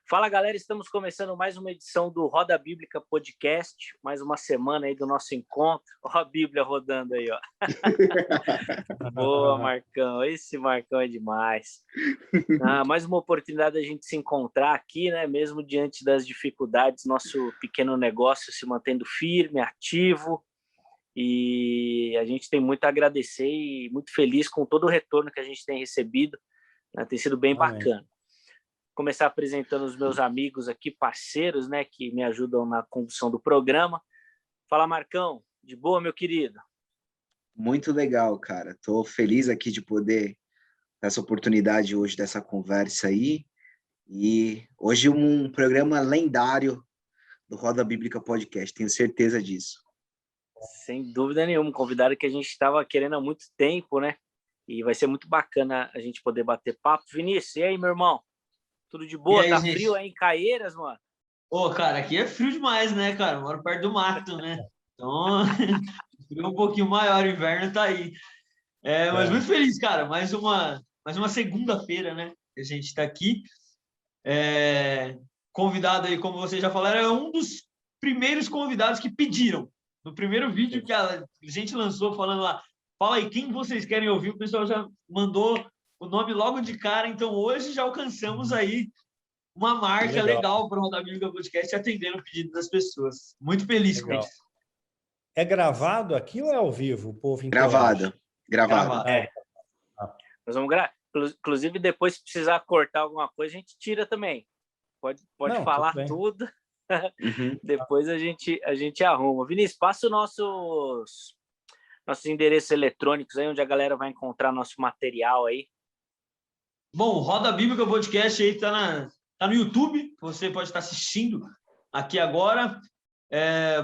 Fala, galera, estamos começando mais uma edição do Roda Bíblica Podcast, mais uma semana aí do nosso encontro. Ó a Bíblia rodando aí, ó. Boa, Marcão, esse Marcão é demais. Mais uma oportunidade da gente se encontrar aqui, né? Mesmo diante das dificuldades, nosso pequeno negócio se mantendo firme, ativo, e a gente tem muito a agradecer e muito feliz com todo o retorno que a gente tem recebido, né? Tem sido bem bacana. Começar apresentando os meus amigos aqui, parceiros, né, que me ajudam na condução do programa. Fala, Marcão, de boa, meu querido? Muito legal, cara. Estou feliz aqui de poder ter essa oportunidade hoje dessa conversa aí. E hoje um programa lendário do Roda Bíblica Podcast, tenho certeza disso. Sem dúvida nenhuma, um convidado que a gente estava querendo há muito tempo, né? E vai ser muito bacana a gente poder bater papo. Vinícius, e aí, meu irmão? Tudo de boa? Aí, tá gente? frio aí em Caieiras, mano? Ô, cara, aqui é frio demais, né, cara? Eu moro perto do mato, né? Então, frio um pouquinho maior, o inverno tá aí. Mas muito feliz, cara. Mais uma segunda-feira, né? Que a gente tá aqui. Convidado aí, como vocês já falaram, é um dos primeiros convidados que pediram. No primeiro vídeo que a gente lançou, falando lá, fala aí quem vocês querem ouvir, o pessoal já mandou o nome logo de cara. Então, hoje já alcançamos aí uma marca legal para o Roda Bíblica Podcast, atendendo o pedido das pessoas. Muito feliz com isso. É gravado aqui ou é ao vivo? O povo Gravado. Nós vamos gravar. Inclusive, depois, se precisar cortar alguma coisa, a gente tira também. Pode não, falar tudo. Depois a gente arruma. Vinícius, passa os nossos endereços eletrônicos aí, onde a galera vai encontrar nosso material aí. Bom, o Roda Bíblica Podcast aí tá no YouTube, você pode estar assistindo aqui agora.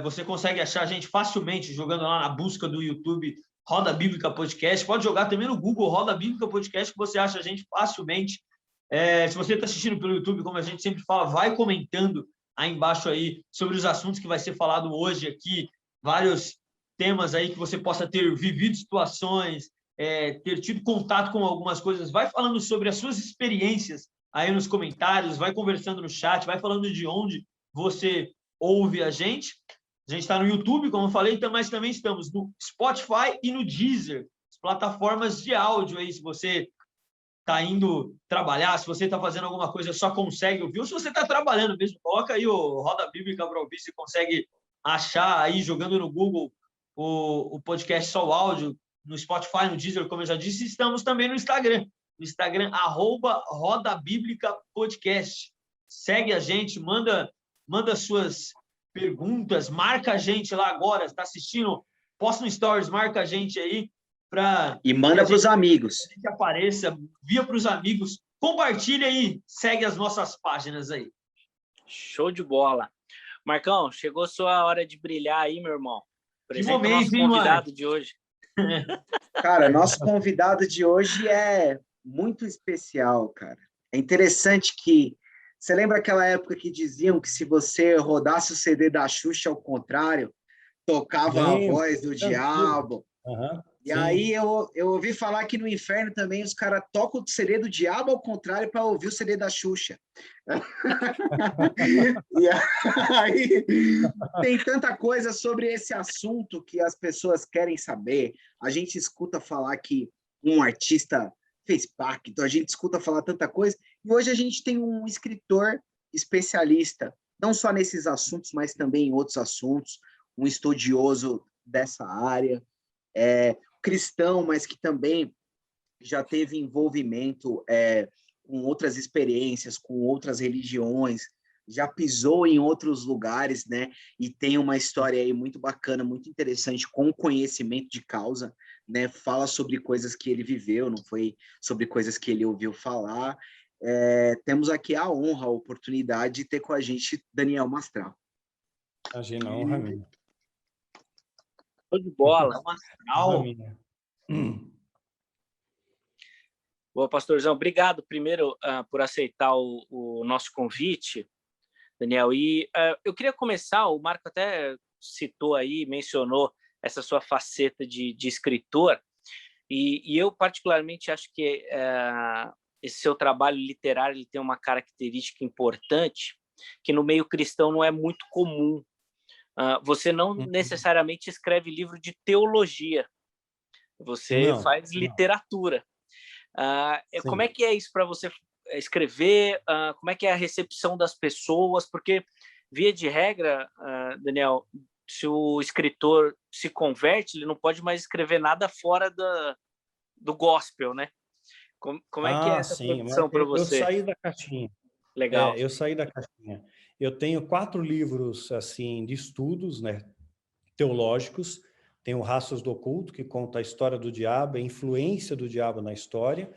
Você consegue achar a gente facilmente jogando lá na busca do YouTube Roda Bíblica Podcast. Pode jogar também no Google Roda Bíblica Podcast, que você acha a gente facilmente. Se você está assistindo pelo YouTube, como a gente sempre fala, vai comentando aí embaixo aí sobre os assuntos que vai ser falado hoje aqui, vários temas aí que você possa ter vivido situações, ter tido contato com algumas coisas. Vai falando sobre as suas experiências aí nos comentários, vai conversando no chat, vai falando de onde você ouve a gente. A gente está no YouTube, como eu falei, mas também estamos no Spotify e no Deezer, as plataformas de áudio aí, se você está indo trabalhar, se você está fazendo alguma coisa, só consegue ouvir, ou se você está trabalhando mesmo, coloca aí o Roda Bíblica para ouvir, você consegue achar aí, jogando no Google, o podcast só o áudio, no Spotify, no Deezer, como eu já disse. Estamos também no Instagram, @Roda Bíblica Podcast. Segue a gente, manda suas perguntas, marca a gente lá agora, está assistindo, posta no Stories, marca a gente aí. E manda para os amigos. A gente apareça, via para os amigos, compartilha aí, segue as nossas páginas aí. Show de bola. Marcão, chegou sua hora de brilhar aí, meu irmão. Apresenta o nosso convidado de hoje. Cara, nosso convidado de hoje é muito especial, cara. É interessante que... Você lembra aquela época que diziam que se você rodasse o CD da Xuxa ao contrário, tocava a voz do diabo? E aí eu ouvi falar que no inferno também os caras tocam o CD do diabo ao contrário para ouvir o CD da Xuxa. E aí tem tanta coisa sobre esse assunto que as pessoas querem saber. A gente escuta falar que um artista fez pacto, a gente escuta falar tanta coisa, e hoje a gente tem um escritor especialista, não só nesses assuntos, mas também em outros assuntos, um estudioso dessa área, cristão, mas que também já teve envolvimento com outras experiências, com outras religiões, já pisou em outros lugares, né? E tem uma história aí muito bacana, muito interessante, com conhecimento de causa, né? Fala sobre coisas que ele viveu, não foi sobre coisas que ele ouviu falar. Temos aqui a honra, a oportunidade de ter com a gente Daniel Mastral. Imagina, honra minha. Show de bola. Mastral. Boa, pastorzão. Obrigado, primeiro, por aceitar o nosso convite, Daniel. E eu queria começar, o Marco até citou aí, mencionou essa sua faceta de escritor, e eu particularmente acho que esse seu trabalho literário ele tem uma característica importante que no meio cristão não é muito comum. Você não necessariamente escreve livro de teologia, você faz literatura. Como é que é isso para você escrever? Como é que é a recepção das pessoas? Porque, via de regra, Daniel, se o escritor se converte, ele não pode mais escrever nada fora do gospel, né? Como é que é essa produção para você? Eu saí da caixinha. Legal. Eu saí da caixinha. Eu tenho 4 livros assim de estudos, né, teológicos. Tenho Rastros do Oculto, que conta a história do diabo, a influência do diabo na história.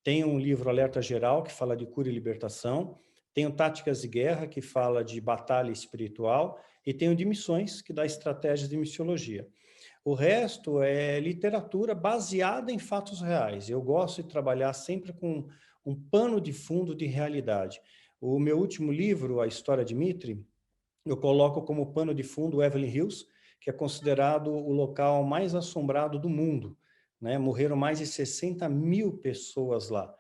Tenho um livro Alerta Geral, que fala de cura e libertação. Tenho Táticas de Guerra, que fala de batalha espiritual. E tenho de missões, que dá estratégias de missiologia. O resto é literatura baseada em fatos reais. Eu gosto de trabalhar sempre com um pano de fundo de realidade. O meu último livro, A História de Mitri, eu coloco como pano de fundo Evelyn Hills, que é considerado o local mais assombrado do mundo, né? Morreram mais de 60 mil pessoas lá.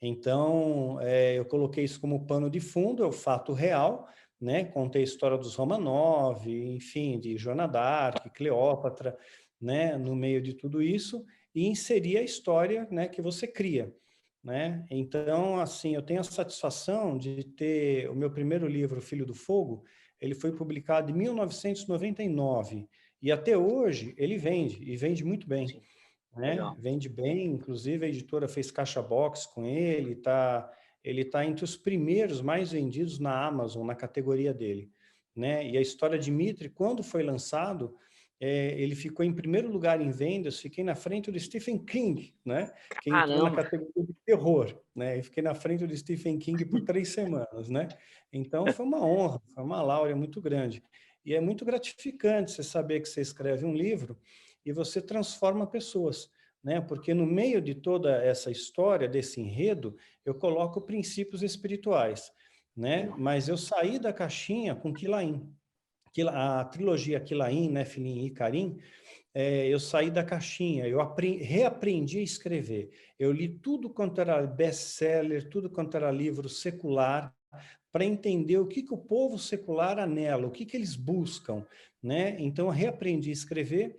Então, eu coloquei isso como pano de fundo, é o fato real, né? Contei a história dos Romanov, enfim, de Joana d'Arc, Cleópatra, né? No meio de tudo isso, e inseri a história, né, que você cria, né? Então, assim, eu tenho a satisfação de ter o meu primeiro livro, Filho do Fogo, ele foi publicado em 1999, e até hoje ele vende, e vende muito bem. Sim. Né? Vende bem, inclusive a editora fez caixa box com ele tá entre os primeiros mais vendidos na Amazon, na categoria dele, né? E a História de Mitri, quando foi lançado, ele ficou em primeiro lugar em vendas, fiquei na frente do Stephen King, né? Que entrou na categoria de terror, né? E fiquei na frente do Stephen King por 3 semanas, né? Então foi uma honra, foi uma laura muito grande. E é muito gratificante você saber que você escreve um livro e você transforma pessoas, né? Porque no meio de toda essa história, desse enredo, eu coloco princípios espirituais, né? Mas eu saí da caixinha com Quilaim. A trilogia Quilaim, Nefilim e Carim, eu saí da caixinha, eu reaprendi a escrever. Eu li tudo quanto era best-seller, tudo quanto era livro secular, para entender o que o povo secular anela, o que eles buscam, né? Então, eu reaprendi a escrever,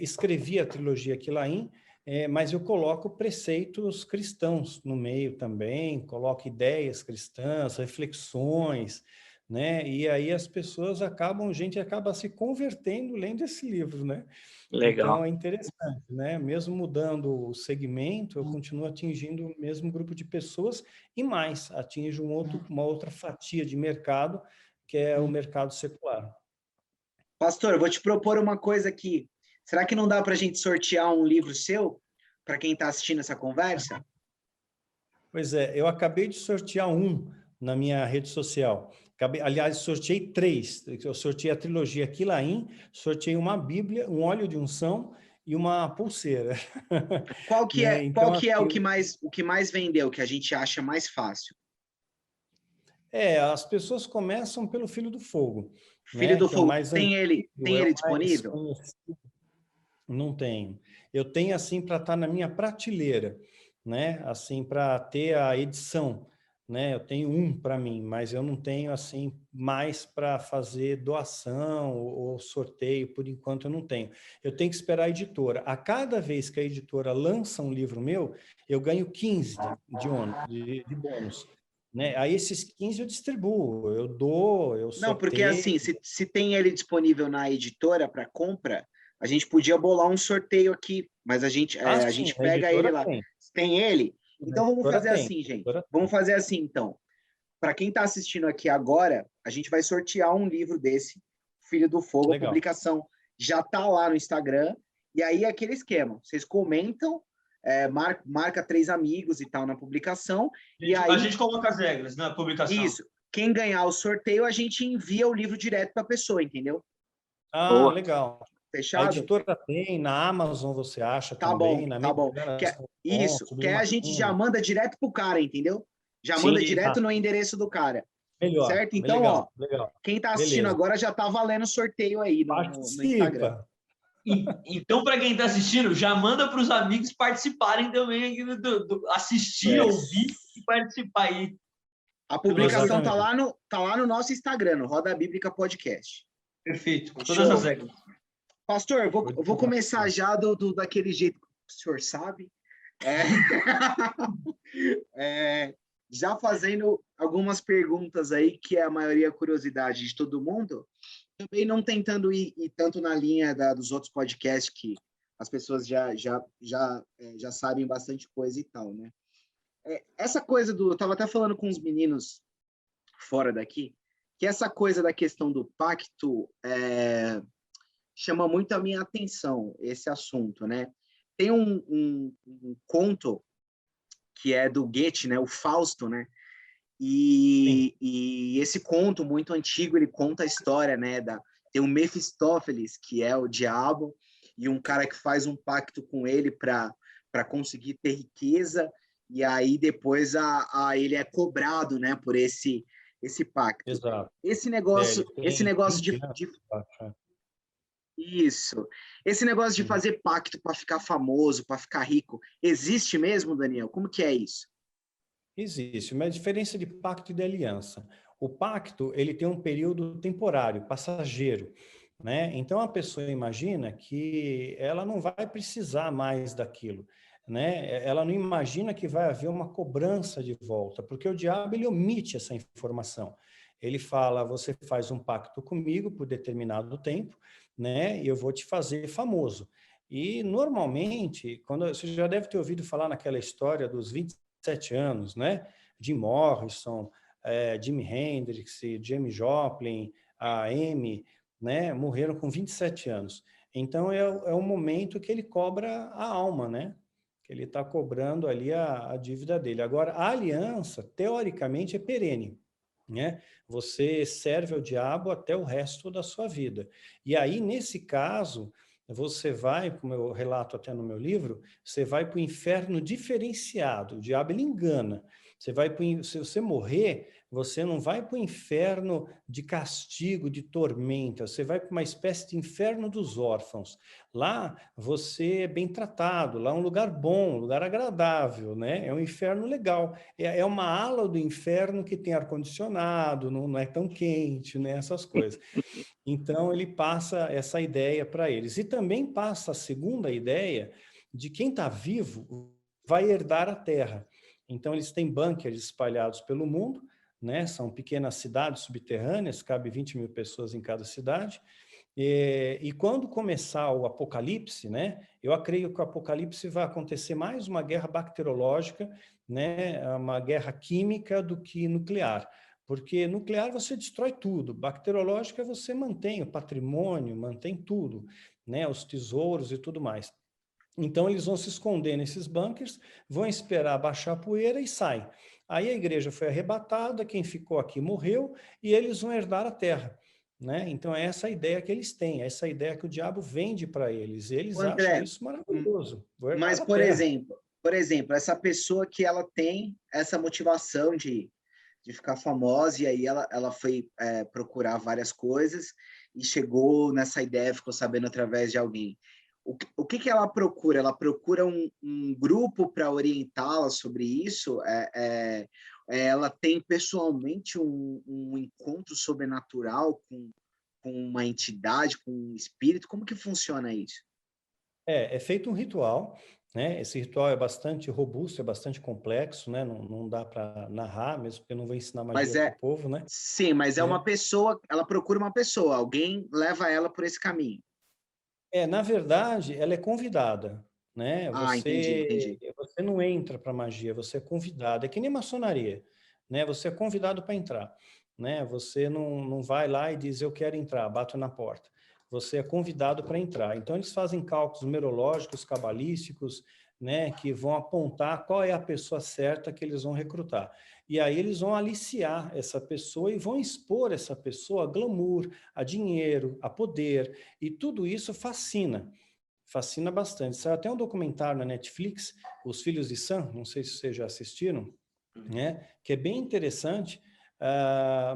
escrevi a trilogia Quilaim, mas eu coloco preceitos cristãos no meio também, coloco ideias cristãs, reflexões, né? E aí a gente acaba se convertendo lendo esse livro, né? Legal. Então é interessante, né? Mesmo mudando o segmento, eu continuo atingindo o mesmo grupo de pessoas e mais, atinjo uma outra fatia de mercado, que é o mercado secular. Pastor, eu vou te propor uma coisa aqui. Será que não dá para a gente sortear um livro seu para quem está assistindo essa conversa? Pois é, eu acabei de sortear um na minha rede social. Aliás, sorteei 3. Eu sorteei a trilogia Quilaim, sorteei uma Bíblia, um óleo de unção e uma pulseira. Qual que é, né? Então, qual que é o que mais vendeu, que a gente acha mais fácil? As pessoas começam pelo Filho do Fogo. Filho né? do Que é o Fogo, mais tem ele disponível? conhecido. Não tenho. Eu tenho assim para estar na minha prateleira, né? Assim para ter a edição, né? Eu tenho um para mim, mas eu não tenho assim mais para fazer doação ou sorteio, por enquanto eu não tenho. Eu tenho que esperar a editora. A cada vez que a editora lança um livro meu, eu ganho 15 de bônus. Né? Aí esses 15 eu distribuo, eu dou, eu Não, porque assim, sorteio. se tem ele disponível na editora para compra, a gente podia bolar um sorteio aqui, mas a gente Sim, a pega ele editora lá. tem. Tem ele? A Então vamos editora fazer tem. assim, gente. Vamos fazer assim, então. Para quem está assistindo aqui agora, a gente vai sortear um livro desse, Filho do Fogo, Legal. a publicação já está lá no Instagram. E aí é aquele esquema. Vocês comentam, marca 3 amigos e tal na publicação. A gente coloca as regras na publicação. Isso. Quem ganhar o sorteio, a gente envia o livro direto para a pessoa, entendeu? Boa. Legal. Fechado? A editora tem, na Amazon você acha também. Tá bom. Isso, que a gente já manda direto pro cara, entendeu? Já manda direto no endereço do cara. Melhor. Certo? Então, legal. quem tá assistindo agora já tá valendo o sorteio aí no Instagram. Então, para quem está assistindo, já manda para os amigos participarem também, assistir, ouvir e participar aí. A publicação está lá no nosso Instagram, no Roda Bíblica Podcast. Perfeito, com todas as regras. Pastor, eu vou começar já daquele jeito que o senhor sabe. Já fazendo algumas perguntas aí, que é a maioria curiosidade de todo mundo, também não tentando ir tanto na linha dos outros podcasts, que as pessoas já sabem bastante coisa e tal, né? Essa coisa eu estava até falando com os meninos fora daqui, que essa coisa da questão do pacto chama muito a minha atenção, esse assunto, né? Tem um conto que é do Goethe, né? O Fausto, né? E esse conto muito antigo, ele conta a história, né? Tem o Mefistófeles, que é o diabo, e um cara que faz um pacto com ele para conseguir ter riqueza, e aí depois ele é cobrado, né? Por esse pacto. Exato. Esse negócio de isso. Esse negócio de fazer pacto para ficar famoso, para ficar rico, existe mesmo, Daniel? Como que é isso? Existe, mas a diferença de pacto e de aliança. O pacto, ele tem um período temporário, passageiro, né? Então a pessoa imagina que ela não vai precisar mais daquilo, né? Ela não imagina que vai haver uma cobrança de volta, porque o diabo, ele omite essa informação. Ele fala: você faz um pacto comigo por determinado tempo, né? E eu vou te fazer famoso. E normalmente, quando você já deve ter ouvido falar naquela história dos 27 anos, né? Jim Morrison, Jimi Hendrix, James Joplin, a Amy, né? Morreram com 27 anos. Então é o momento que ele cobra a alma, né? Que ele está cobrando ali a dívida dele. Agora, a aliança, teoricamente, é perene, né? Você serve ao diabo até o resto da sua vida. E aí, nesse caso, você vai, como eu relato até no meu livro, você vai para o inferno diferenciado. O diabo, ele engana. Se você morrer, você não vai para o inferno de castigo, de tormenta. Você vai para uma espécie de inferno dos órfãos. Lá, você é bem tratado. Lá é um lugar bom, um lugar agradável, né? É um inferno legal. É uma ala do inferno que tem ar-condicionado, não é tão quente, né? Essas coisas. Então, ele passa essa ideia para eles. E também passa a segunda ideia de quem está vivo vai herdar a terra. Então, eles têm bunkers espalhados pelo mundo, né? São pequenas cidades subterrâneas, cabe 20 mil pessoas em cada cidade. E quando começar o apocalipse, né? Eu acredito que o apocalipse vai acontecer mais uma guerra bacteriológica, né? Uma guerra química do que nuclear. Porque nuclear você destrói tudo, bacteriológica você mantém o patrimônio, mantém tudo, né? Os tesouros e tudo mais. Então eles vão se esconder nesses bunkers, vão esperar baixar a poeira e saem. Aí a igreja foi arrebatada, quem ficou aqui morreu e eles vão herdar a terra, né? Então é essa a ideia que eles têm, essa ideia que o diabo vende para eles. Eles André, acham isso maravilhoso. Mas, por exemplo, essa pessoa que ela tem essa motivação de ficar famosa, e aí ela foi procurar várias coisas e chegou nessa ideia, ficou sabendo através de alguém. O que ela procura? Ela procura um grupo para orientá-la sobre isso? Ela tem pessoalmente um encontro sobrenatural com uma entidade, com um espírito? Como que funciona isso? É feito um ritual, né? Esse ritual é bastante robusto, é bastante complexo, né? Não dá para narrar, mesmo porque eu não vou ensinar magia para o povo, né? Sim, mas é uma pessoa, ela procura uma pessoa, alguém leva ela por esse caminho. Na verdade, ela é convidada, né? Entendi. Você não entra para magia, você é convidado. É que nem maçonaria, né? Você é convidado para entrar, né? Você não vai lá e diz, eu quero entrar, bato na porta. Você é convidado para entrar. Então, eles fazem cálculos numerológicos, cabalísticos, né? Que vão apontar qual é a pessoa certa que eles vão recrutar. E aí eles vão aliciar essa pessoa e vão expor essa pessoa a glamour, a dinheiro, a poder, e tudo isso fascina bastante. Saiu até um documentário na Netflix, Os Filhos de Sam, não sei se vocês já assistiram, né? Que é bem interessante,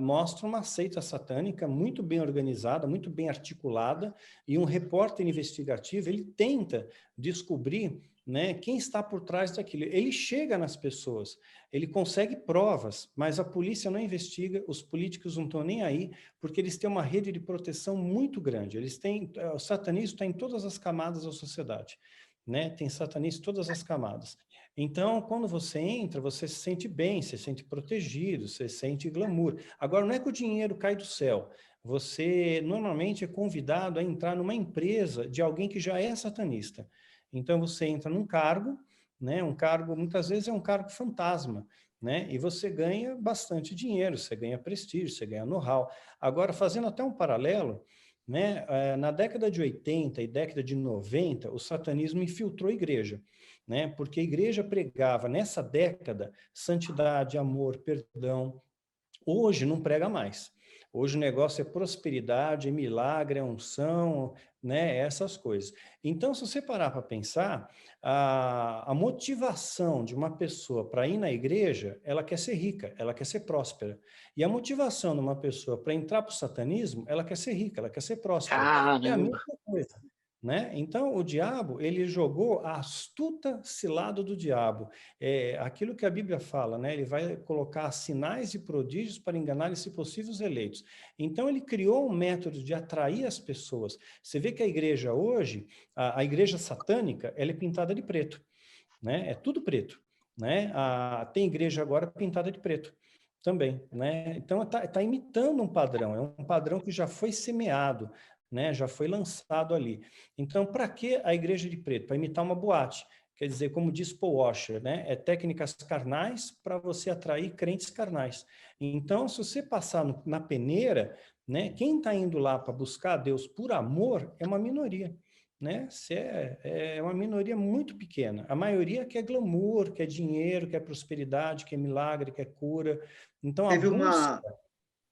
mostra uma seita satânica muito bem organizada, muito bem articulada, e um repórter investigativo, ele tenta descobrir, né, quem está por trás daquilo. Ele chega nas pessoas, ele consegue provas, mas a polícia não investiga, os políticos não estão nem aí, porque eles têm uma rede de proteção muito grande. O satanismo está em todas as camadas da sociedade, né? Tem satanismo em todas as camadas. Então, quando você entra, você se sente bem, você se sente protegido, você sente glamour. Agora, não é que o dinheiro cai do céu. Você normalmente é convidado a entrar numa empresa de alguém que já é satanista. Então, você entra num cargo, né? Um cargo, muitas vezes, é um cargo fantasma, né? E você ganha bastante dinheiro, você ganha prestígio, você ganha know-how. Agora, fazendo até um paralelo, né? Na década de 80 e década de 90, o satanismo infiltrou a igreja, né? Porque a igreja pregava, nessa década, santidade, amor, perdão. Hoje não prega mais. Hoje o negócio é prosperidade, é milagre, é unção, né? Essas coisas. Então, se você parar para pensar, a motivação de uma pessoa para ir na igreja, ela quer ser rica, ela quer ser próspera. E a motivação de uma pessoa para entrar para o satanismo, ela quer ser rica, ela quer ser próspera. É a mesma coisa. Né? Então, o diabo, ele jogou a astuta cilada do diabo. Aquilo que a Bíblia fala, né? Ele vai colocar sinais e prodígios para enganar, se possível, os eleitos. Então, ele criou um método de atrair as pessoas. Você vê que a igreja hoje, a igreja satânica, ela é pintada de preto, né? É tudo preto, né? Tem igreja agora pintada de preto também, né? Então, tá imitando um padrão, é um padrão que já foi semeado, né? Já foi lançado ali. Então, para que a igreja de preto? Para imitar uma boate. Quer dizer, como diz Paul Washer, né? É técnicas carnais para você atrair crentes carnais. Então, se você passar na peneira, né? Quem está indo lá para buscar Deus por amor é uma minoria, né? É uma minoria muito pequena. A maioria quer glamour, quer dinheiro, quer prosperidade, quer milagre, quer cura. Então, a busca...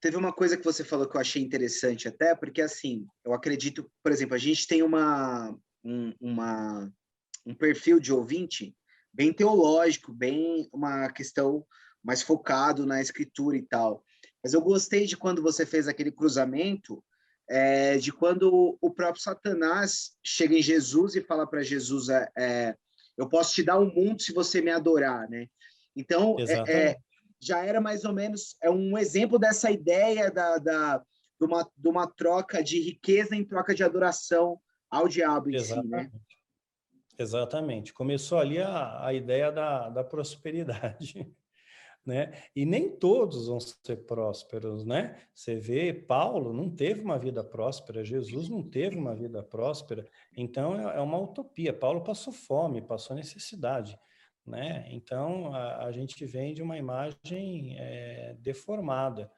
Teve uma coisa que você falou que eu achei interessante até, porque assim, eu acredito, por exemplo, a gente tem um perfil de ouvinte bem teológico, bem uma questão mais focado na escritura e tal. Mas eu gostei de quando você fez aquele cruzamento, de quando o próprio Satanás chega em Jesus e fala para Jesus, eu posso te dar um mundo se você me adorar, né? Então, já era mais ou menos um exemplo dessa ideia de uma troca de riqueza em troca de adoração ao diabo em si, né? Exatamente. Começou ali a ideia da prosperidade, né? E nem todos vão ser prósperos, né? Você vê, Paulo não teve uma vida próspera, Jesus não teve uma vida próspera, então é uma utopia. Paulo passou fome, passou necessidade, né? Então a gente vem de uma imagem deformada,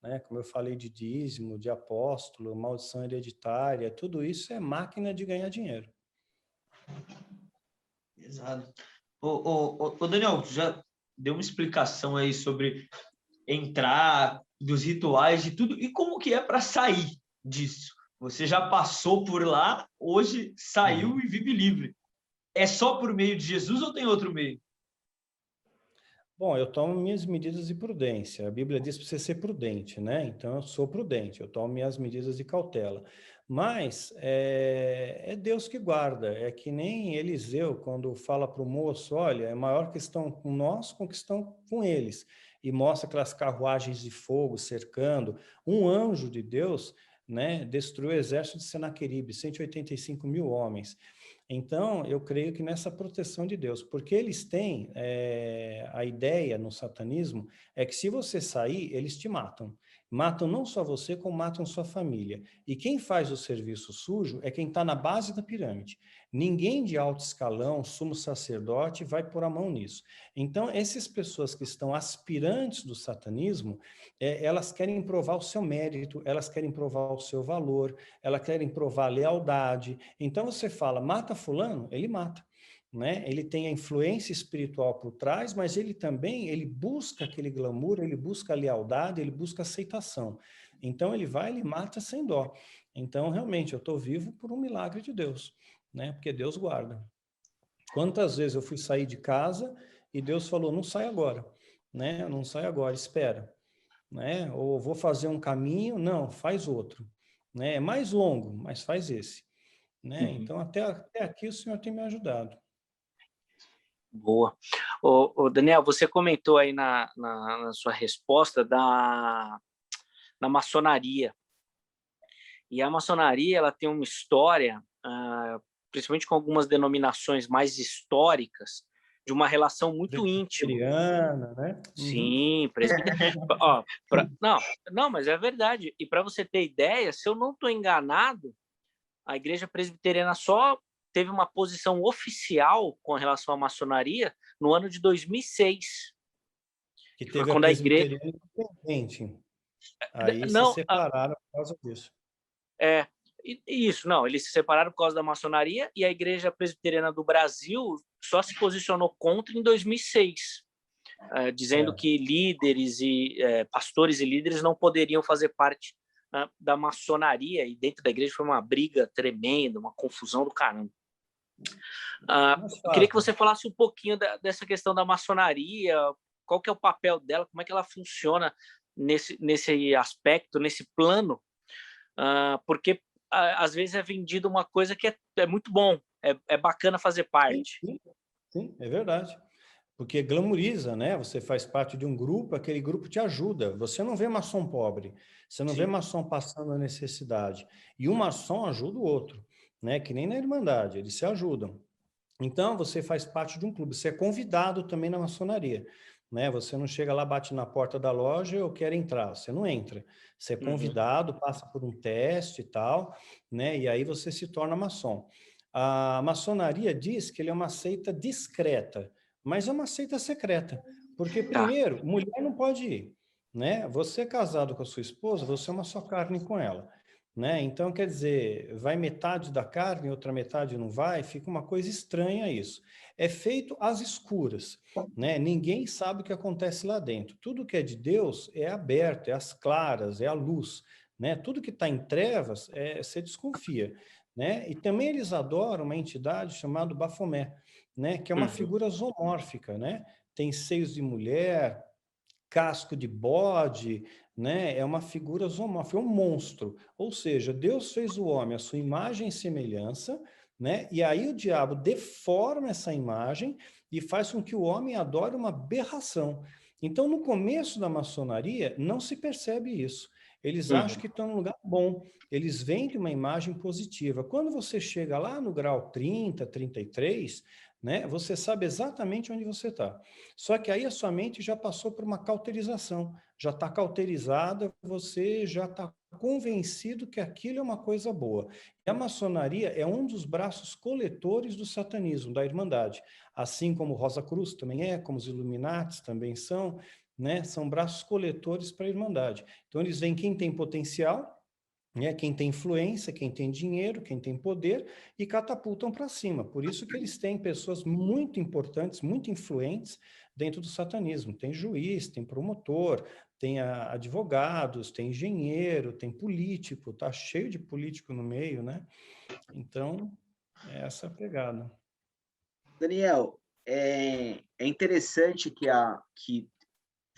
né? Como eu falei de dízimo, de apóstolo, maldição hereditária, tudo isso é máquina de ganhar dinheiro. Exato. Ô, Daniel, já deu uma explicação aí sobre entrar, dos rituais, de tudo, e como que é para sair disso? Você já passou por lá, hoje saiu e vive livre. É só por meio de Jesus ou tem outro meio? Bom, eu tomo minhas medidas de prudência. A Bíblia diz para você ser prudente, né? Então, eu sou prudente, eu tomo minhas medidas de cautela. Mas é Deus que guarda. É que nem Eliseu, quando fala para o moço, olha, é maior questão com nós, com questão com eles. E mostra aquelas carruagens de fogo cercando. Um anjo de Deus, né, destruiu o exército de Senaqueribe, 185 mil homens. Então, eu creio que nessa proteção de Deus, porque eles têm a ideia no satanismo é que se você sair, eles te matam. Matam não só você, como matam sua família. E quem faz o serviço sujo é quem está na base da pirâmide. Ninguém de alto escalão, sumo sacerdote, vai pôr a mão nisso. Então, essas pessoas que estão aspirantes do satanismo, elas querem provar o seu mérito, elas querem provar o seu valor, elas querem provar a lealdade. Então, você fala, mata fulano? Ele mata. Né? Ele tem a influência espiritual por trás, mas ele busca aquele glamour, ele busca a lealdade, ele busca a aceitação. Então ele mata sem dó. Então realmente eu estou vivo por um milagre de Deus, né? Porque Deus guarda. Quantas vezes eu fui sair de casa e Deus falou, não sai agora, né? Não sai agora, espera. né? Ou vou fazer um caminho, não, faz outro, né? É mais longo, mas faz esse, né? Uhum. Então, até aqui o senhor tem me ajudado. Boa. Ô, Daniel, você comentou aí na sua resposta na maçonaria. E a maçonaria, ela tem uma história, principalmente com algumas denominações mais históricas, de uma relação muito íntima. Presbiteriana, né? Sim, presbiteriana. Não, mas é verdade. E para você ter ideia, se eu não estou enganado, a igreja presbiteriana só teve uma posição oficial com relação à maçonaria no ano de 2006. Que Foi teve a quando a igreja... presbiteriana independente. Aí se Não, separaram por causa disso. Isso, não, eles se separaram por causa da maçonaria e a Igreja Presbiteriana do Brasil só se posicionou contra em 2006, dizendo que líderes e pastores e líderes não poderiam fazer parte da maçonaria, e dentro da igreja foi uma briga tremenda, uma confusão do caramba. Eu queria que você falasse um pouquinho dessa questão da maçonaria, qual que é o papel dela, como é que ela funciona nesse aspecto, nesse plano, porque às vezes é vendido uma coisa que é muito bom, é bacana fazer parte. Sim, é verdade. Porque glamoriza, né? Você faz parte de um grupo, aquele grupo te ajuda. Você não vê maçom pobre, você não vê maçom passando a necessidade. E um maçom ajuda o outro, né? Que nem na Irmandade, eles se ajudam. Então, você faz parte de um clube, você é convidado também na maçonaria, né? Você não chega lá, bate na porta da loja, eu quero entrar, você não entra. Você é convidado, passa por um teste e tal, né? E aí você se torna maçom. A maçonaria diz que ele é uma seita discreta, mas é uma seita secreta, porque primeiro, mulher não pode ir, né? Você é casado com a sua esposa, você é uma só carne com ela. Né? Então, quer dizer, vai metade da carne, outra metade não vai, fica uma coisa estranha isso. É feito às escuras, né? Ninguém sabe o que acontece lá dentro. Tudo que é de Deus é aberto, é às claras, é a luz, né? Tudo que está em trevas, você desconfia, né? E também eles adoram uma entidade chamada Bafomé, né? Que é uma figura zoomórfica, né? Tem seios de mulher, casco de bode, né? É uma figura zoomórfica, é um monstro. Ou seja, Deus fez o homem à sua imagem e semelhança, né? E aí o diabo deforma essa imagem e faz com que o homem adore uma aberração. Então, no começo da maçonaria, não se percebe isso. Eles acham que estão num lugar bom, eles vendem uma imagem positiva. Quando você chega lá no grau 30, 33, né, você sabe exatamente onde você está. Só que aí a sua mente já passou por uma cauterização, já está cauterizada, você já está convencido que aquilo é uma coisa boa. E a maçonaria é um dos braços coletores do satanismo, da Irmandade, assim como Rosa Cruz também como os Illuminatis também são, né? São braços coletores para a Irmandade. Então eles veem quem tem potencial, né? Quem tem influência, quem tem dinheiro, quem tem poder, e catapultam para cima. Por isso que eles têm pessoas muito importantes, muito influentes dentro do satanismo. Tem juiz, tem promotor, tem advogados, tem engenheiro, tem político, tá cheio de político no meio, né? Então, é essa a pegada. Daniel, é interessante que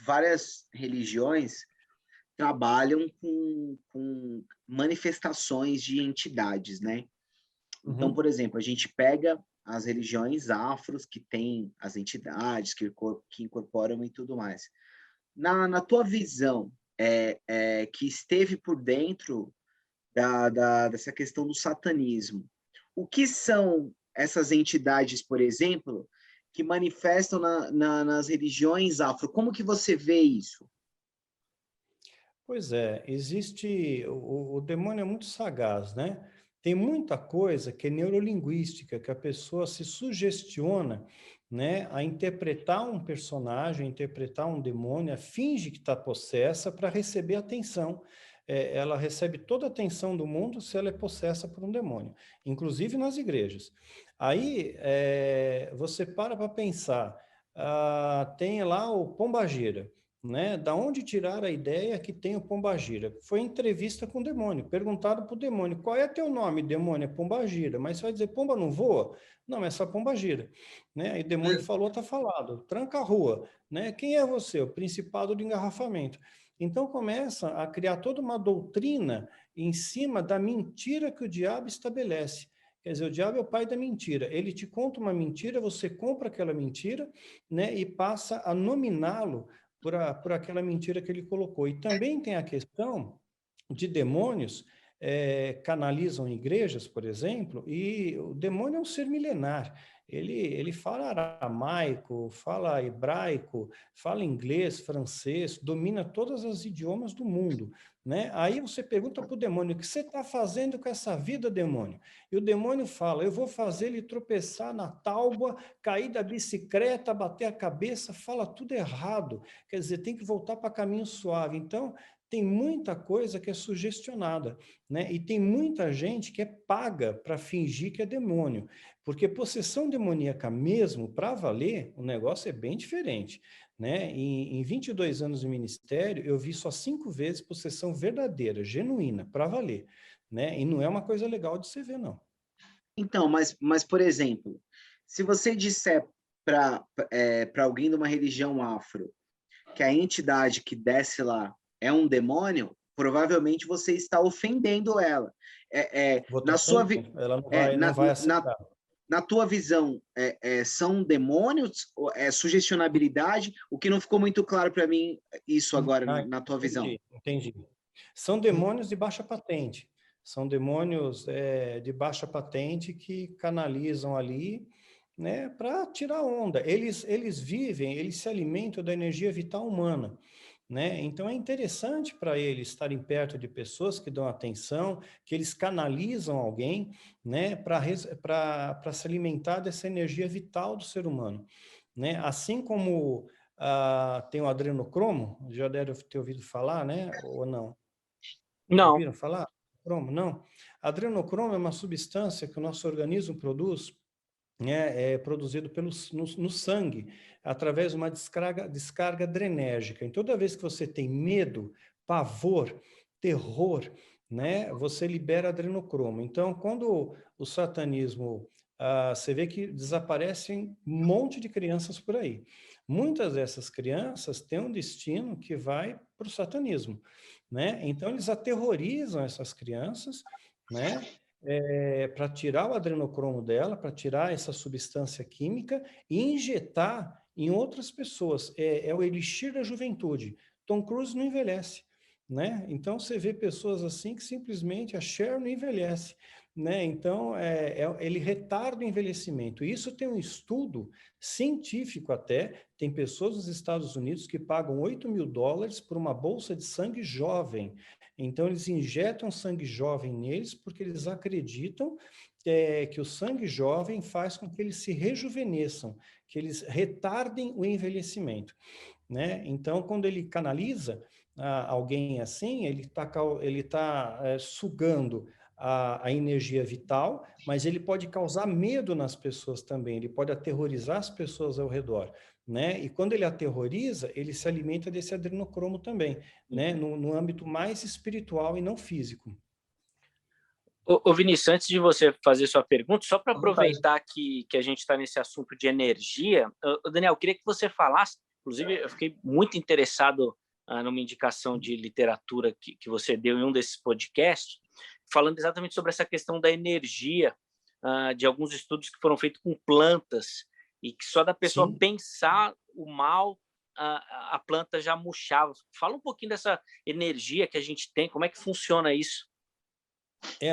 várias religiões trabalham com manifestações de entidades, né? Então, por exemplo, a gente pega as religiões afros, que têm as entidades, que incorporam e tudo mais. Na tua visão, que esteve por dentro dessa questão do satanismo, o que são essas entidades, por exemplo, que manifestam nas religiões afro? Como que você vê isso? Pois é, existe. O demônio é muito sagaz, né? Tem muita coisa que é neurolinguística, que a pessoa se sugestiona, né, a interpretar um personagem, a interpretar um demônio, finge que está possessa para receber atenção. Ela recebe toda a atenção do mundo se ela é possessa por um demônio, inclusive nas igrejas. Aí você para pensar, tem lá o pombagira. né? Da onde tirar a ideia que tem o Pombagira? Foi entrevista com o demônio, perguntado para o demônio, qual é teu nome, demônio? É Pombagira, mas você vai dizer, pomba não voa? Não, é só Pombagira, né? E o demônio falou, tá falado, tranca a rua, né? Quem é você? O Principado do Engarrafamento. Então começa a criar toda uma doutrina em cima da mentira que o diabo estabelece. Quer dizer, o diabo é o pai da mentira. Ele te conta uma mentira, você compra aquela mentira, né, e passa a nominá-lo por aquela mentira que ele colocou. E também tem a questão de demônios canalizam igrejas, por exemplo, e o demônio é um ser milenar. Ele fala aramaico, fala hebraico, fala inglês, francês, domina todos os idiomas do mundo, né? Aí você pergunta para o demônio, o que você está fazendo com essa vida, demônio? E o demônio fala, eu vou fazer ele tropeçar na tábua, cair da bicicleta, bater a cabeça, fala tudo errado. Quer dizer, tem que voltar para caminho suave. Então, tem muita coisa que é sugestionada, né? E tem muita gente que é paga para fingir que é demônio, porque possessão demoníaca mesmo, para valer, o negócio é bem diferente, né? Em 22 anos de ministério, eu vi só 5 vezes possessão verdadeira, genuína, para valer, né? E não é uma coisa legal de se ver, não. Então, mas por exemplo, se você disser para alguém de uma religião afro que a entidade que desce lá é um demônio, provavelmente você está ofendendo ela. Na sua ela não vai aceitar. na tua visão, são demônios, sugestionabilidade? O que não ficou muito claro para mim, isso agora, na tua visão. Entendi. São demônios de baixa patente. São demônios de baixa patente que canalizam ali, né, para tirar onda. Eles vivem, eles se alimentam da energia vital humana, né? Então é interessante para eles estarem perto de pessoas que dão atenção, que eles canalizam alguém, né, para se alimentar dessa energia vital do ser humano, né? Assim como tem o adrenocromo, já deve ter ouvido falar, né? Ou não? Não. Ouviram falar? Cromo? Não. Adrenocromo é uma substância que o nosso organismo produz, né, é produzido no sangue, através de uma descarga adrenérgica. Então, toda vez que você tem medo, pavor, terror, né, você libera adrenocromo. Então, quando o satanismo, você vê que desaparecem um monte de crianças por aí. Muitas dessas crianças têm um destino que vai para o satanismo, né? Então, eles aterrorizam essas crianças, né? Para tirar o adrenocromo dela, para tirar essa substância química e injetar em outras pessoas. É o elixir da juventude. Tom Cruise não envelhece, né? Então você vê pessoas assim que simplesmente a Cher não envelhece, né? Então ele retarda o envelhecimento. Isso tem um estudo científico até. Tem pessoas nos Estados Unidos que pagam $8.000 por uma bolsa de sangue jovem. Então, eles injetam sangue jovem neles porque eles acreditam que o sangue jovem faz com que eles se rejuvenesçam, que eles retardem o envelhecimento, né? Então, quando ele canaliza alguém assim, ele tá sugando a energia vital, mas ele pode causar medo nas pessoas também, ele pode aterrorizar as pessoas ao redor, né? E quando ele aterroriza, ele se alimenta desse adrenocromo também, né? No âmbito mais espiritual e não físico. Ô Vinícius, antes de você fazer sua pergunta, só para aproveitar que a gente está nesse assunto de energia, Daniel, eu queria que você falasse, inclusive eu fiquei muito interessado numa indicação de literatura que você deu em um desses podcasts, falando exatamente sobre essa questão da energia, de alguns estudos que foram feitos com plantas, e que só da pessoa Sim. pensar o mal, a planta já murchava. Fala um pouquinho dessa energia que a gente tem, como é que funciona isso?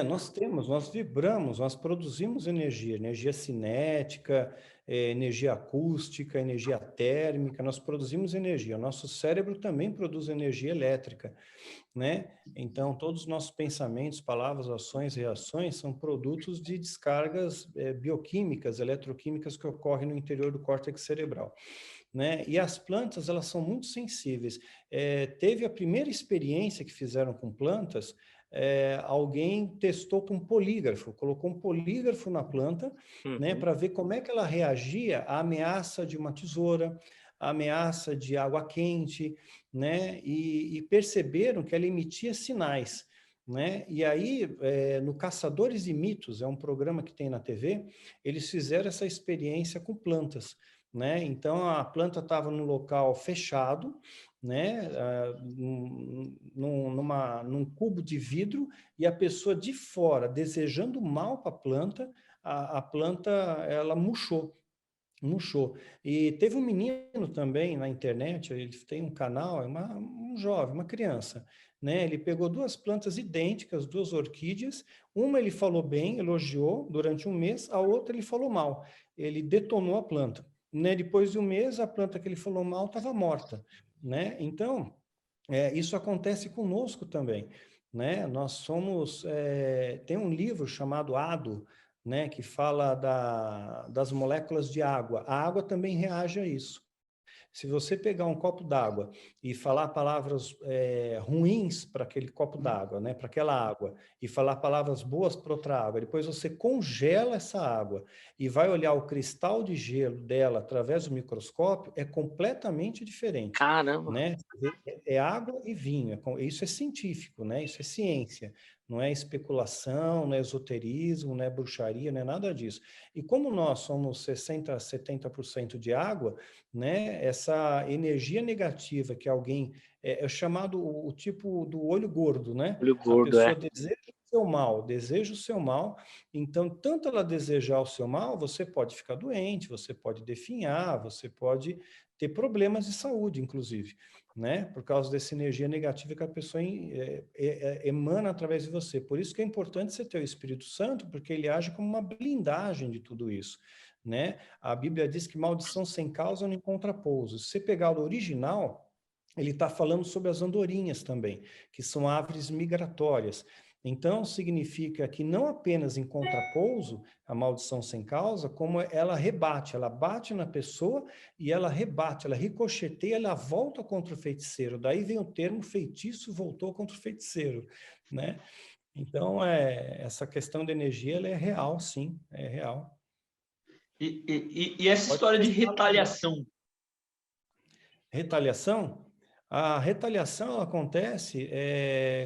Nós vibramos, nós produzimos energia cinética, energia acústica, energia térmica, nós produzimos energia. O nosso cérebro também produz energia elétrica, né? Então, todos os nossos pensamentos, palavras, ações, reações são produtos de descargas bioquímicas, eletroquímicas que ocorrem no interior do córtex cerebral, né? E as plantas, elas são muito sensíveis. Teve a primeira experiência que fizeram com plantas, alguém testou com polígrafo, colocou um polígrafo na planta, né, para ver como é que ela reagia à ameaça de uma tesoura, a ameaça de água quente, né? E perceberam que ela emitia sinais, né? E aí, no Caçadores de Mitos, é um programa que tem na TV, eles fizeram essa experiência com plantas, né? Então, a planta estava num local fechado, né? Num cubo de vidro, e a pessoa de fora, desejando mal para a planta, ela murchou. E teve um menino também na internet, ele tem um canal, um jovem, uma criança, né? Ele pegou duas plantas idênticas, duas orquídeas, uma ele falou bem, elogiou durante um mês, a outra ele falou mal, ele detonou a planta, né? Depois de um mês, a planta que ele falou mal estava morta, né? Então, isso acontece conosco também, né? Nós somos, tem um livro chamado Hado, né, que fala das moléculas de água. A água também reage a isso. Se você pegar um copo d'água e falar palavras ruins para aquele copo d'água, né, para aquela água, e falar palavras boas para outra água, depois você congela essa água e vai olhar o cristal de gelo dela através do microscópio, é completamente diferente. Caramba! Né? É água e vinho, isso é científico, né? Isso é ciência, não é especulação, não é esoterismo, não é bruxaria, não é nada disso. E como nós somos 60% a 70% de água, né? Essa energia negativa que alguém é chamado o tipo do olho gordo, né? Olho A gordo, pessoa deseja o seu mal, então tanto ela desejar o seu mal, você pode ficar doente, você pode definhar, você pode ter problemas de saúde, inclusive, né? Por causa dessa energia negativa que a pessoa emana através de você. Por isso que é importante você ter o Espírito Santo, porque ele age como uma blindagem de tudo isso, né? A Bíblia diz que maldição sem causa não encontra pouso. Se você pegar o original, ele está falando sobre as andorinhas também, que são aves migratórias. Então, significa que não apenas encontra pouso, a maldição sem causa, como ela bate na pessoa e ela rebate, ela ricocheteia, ela volta contra o feiticeiro. Daí vem o termo feitiço voltou contra o feiticeiro, né? Então, essa questão de energia, ela é real, sim, é real. E essa Pode história de testar. retaliação? Retaliação? A retaliação ela acontece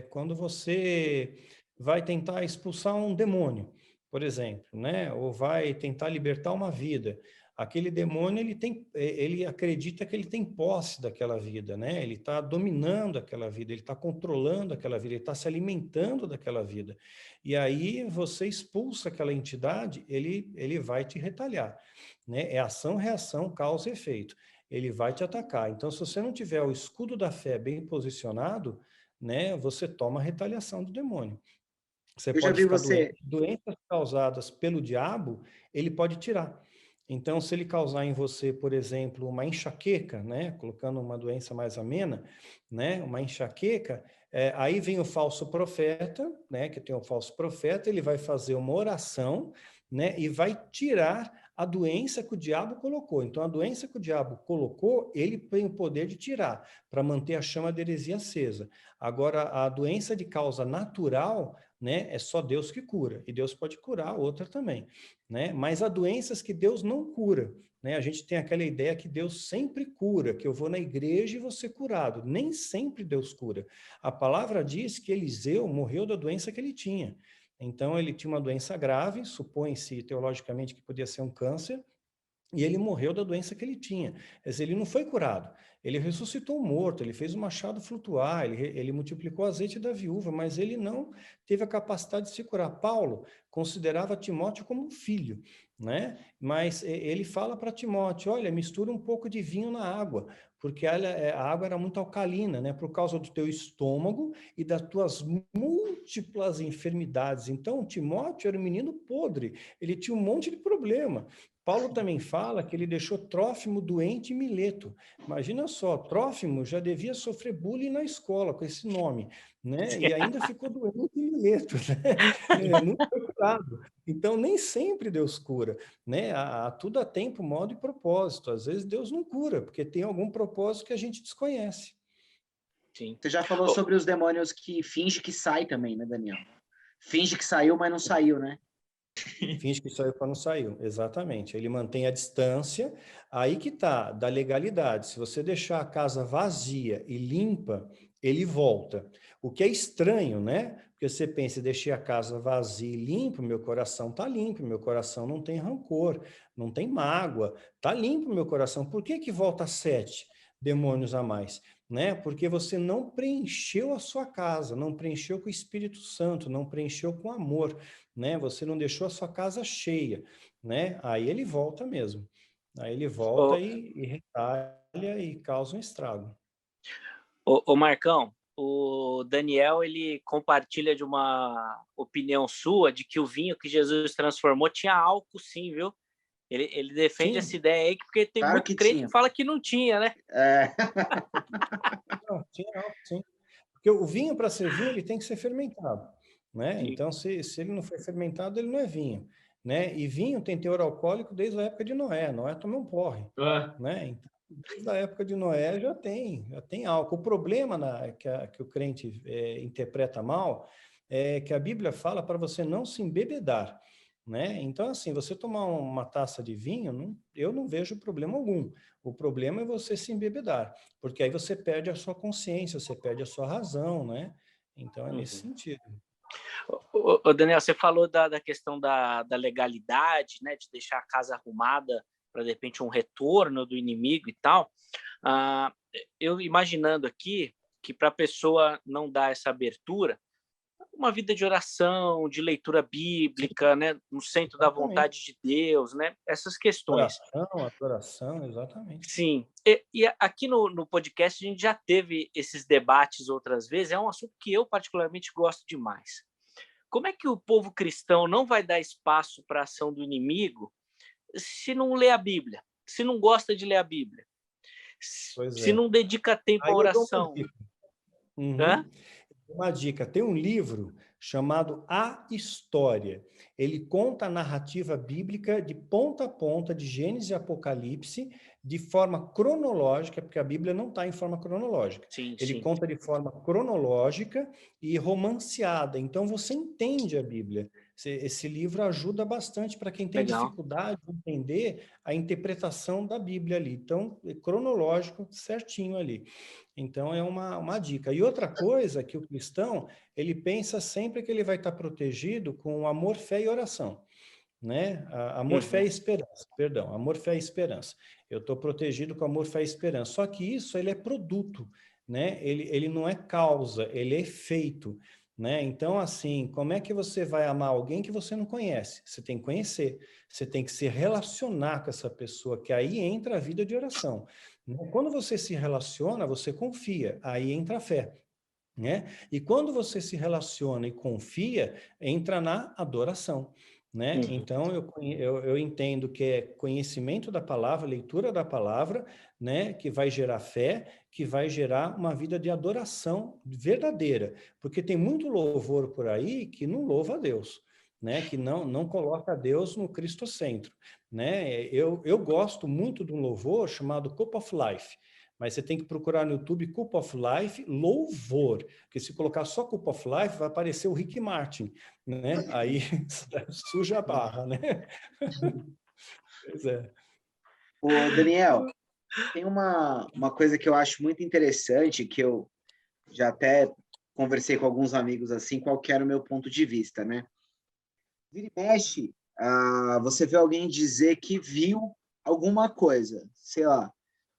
quando você vai tentar expulsar um demônio, por exemplo, né? Ou vai tentar libertar uma vida. Aquele demônio ele acredita que ele tem posse daquela vida, né? Ele está dominando aquela vida, ele está controlando aquela vida, ele está se alimentando daquela vida. E aí você expulsa aquela entidade, ele vai te retaliar, né? É ação, reação, causa e efeito. Ele vai te atacar. Então, se você não tiver o escudo da fé bem posicionado, né, você toma a retaliação do demônio. Você Eu já pode vi ficar você. doente. Doenças causadas pelo diabo, ele pode tirar. Então, se ele causar em você, por exemplo, uma enxaqueca, né, colocando uma doença mais amena, né, uma enxaqueca, aí vem o falso profeta, né, que tem o falso profeta, ele vai fazer uma oração, né, e vai tirar a doença que o diabo colocou. Então, a doença que o diabo colocou, ele tem o poder de tirar, para manter a chama da heresia acesa. Agora, a doença de causa natural, né, é só Deus que cura, e Deus pode curar outra também, né? Mas há doenças que Deus não cura, né? A gente tem aquela ideia que Deus sempre cura, que eu vou na igreja e vou ser curado. Nem sempre Deus cura. A palavra diz que Eliseu morreu da doença que ele tinha. Então, ele tinha uma doença grave, supõe-se teologicamente que podia ser um câncer, e ele morreu da doença que ele tinha. Mas ele não foi curado. Ele ressuscitou o morto, ele fez o machado flutuar, ele multiplicou o azeite da viúva, mas ele não teve a capacidade de se curar. Paulo considerava Timóteo como um filho, né? Mas ele fala para Timóteo, olha, mistura um pouco de vinho na água, porque a água era muito alcalina, né? Por causa do teu estômago e das tuas múltiplas enfermidades. Então, Timóteo era um menino podre, ele tinha um monte de problema. Paulo também fala que ele deixou Trófimo doente e Mileto. Imagina só, Trófimo já devia sofrer bullying na escola com esse nome, né? E ainda ficou doente e Mileto, né? Não foi curado. Então, nem sempre Deus cura, né? Tudo há tempo, modo e propósito. Às vezes Deus não cura, porque tem algum propósito que a gente desconhece. Sim. Você já falou sobre os demônios que finge que sai também, né, Daniel? Finge que saiu, mas não saiu, né? Finge que saiu quando saiu, exatamente. Ele mantém a distância, aí que tá, da legalidade. Se você deixar a casa vazia e limpa, ele volta. O que é estranho, né? Porque você pensa, deixei a casa vazia e limpa, meu coração tá limpo, meu coração não tem rancor, não tem mágoa, tá limpo meu coração. Por que que volta 7 demônios a mais? Né? Porque você não preencheu a sua casa, não preencheu com o Espírito Santo, não preencheu com amor, né? Você não deixou a sua casa cheia, né? Aí ele volta mesmo. Aí ele volta Ô, e retalha e causa um estrago. ô, Marcão, o Daniel, ele compartilha de uma opinião sua de que o vinho que Jesus transformou tinha álcool, sim, viu? Ele defende essa Sim, ideia aí, porque tem Claro muito que crente tinha. que fala que não tinha, né? É, não, tinha álcool, sim. Porque o vinho, para ser vinho, ele tem que ser fermentado, né? Sim. Então, se ele não for fermentado, ele não é vinho, né? E vinho tem teor alcoólico desde a época de Noé. Noé tomou um porre, É. né? Então, desde a época de Noé já tem álcool. O problema que o crente interpreta mal é que a Bíblia fala para você não se embebedar, né? Então, assim, você tomar uma taça de vinho, eu não vejo problema algum. O problema é você se embebedar, porque aí você perde a sua consciência, você perde a sua razão, né? Então, é nesse Uhum. sentido. Ô, Daniel, você falou da questão da legalidade, né? De deixar a casa arrumada para, de repente, um retorno do inimigo e tal. Eu imaginando aqui que para a pessoa não dar essa abertura, uma vida de oração, de leitura bíblica, né, no centro da Exatamente. vontade de Deus, né, essas questões. Adoração, exatamente. Sim, e aqui no podcast a gente já teve esses debates outras vezes, é um assunto que eu particularmente gosto demais. Como é que o povo cristão não vai dar espaço para a ação do inimigo se não lê a Bíblia, se não gosta de ler a Bíblia, Pois se é. não dedica tempo à Aí eu dou uma oração? dica. Hã? Uma dica, tem um livro chamado A História. Ele conta a narrativa bíblica de ponta a ponta, de Gênesis e Apocalipse, de forma cronológica, porque a Bíblia não está em forma cronológica. Sim, Ele sim. conta de forma cronológica e romanceada. Então, você entende a Bíblia. Esse livro ajuda bastante para quem tem Legal. dificuldade de entender a interpretação da Bíblia ali. Então, é cronológico, certinho ali. Então, é uma dica. E outra coisa que o cristão, ele pensa sempre que ele vai estar protegido com amor, fé e oração, né? Amor, fé e esperança, perdão, amor, fé e esperança. Eu estou protegido com amor, fé e esperança. Só que isso, ele é produto, né? Ele não é causa, ele é efeito, né? Então, assim, como é que você vai amar alguém que você não conhece? Você tem que conhecer, você tem que se relacionar com essa pessoa, que aí entra a vida de oração. Quando você se relaciona, você confia, aí entra a fé, né? E quando você se relaciona e confia, entra na adoração, né? Então, eu entendo que é conhecimento da palavra, leitura da palavra, né? Que vai gerar fé, que vai gerar uma vida de adoração verdadeira, porque tem muito louvor por aí que não louva a Deus, né? Que não coloca Deus no Cristo centro, né? Eu gosto muito de um louvor chamado Cup of Life, mas você tem que procurar no YouTube Cup of Life louvor, porque se colocar só Cup of Life vai aparecer o Rick Martin, né? Aí suja a barra, né? Pois é. ô, Daniel, tem uma coisa que eu acho muito interessante, que eu já até conversei com alguns amigos assim, qual que era o meu ponto de vista, né? Vira e mexe, você vê alguém dizer que viu alguma coisa, sei lá,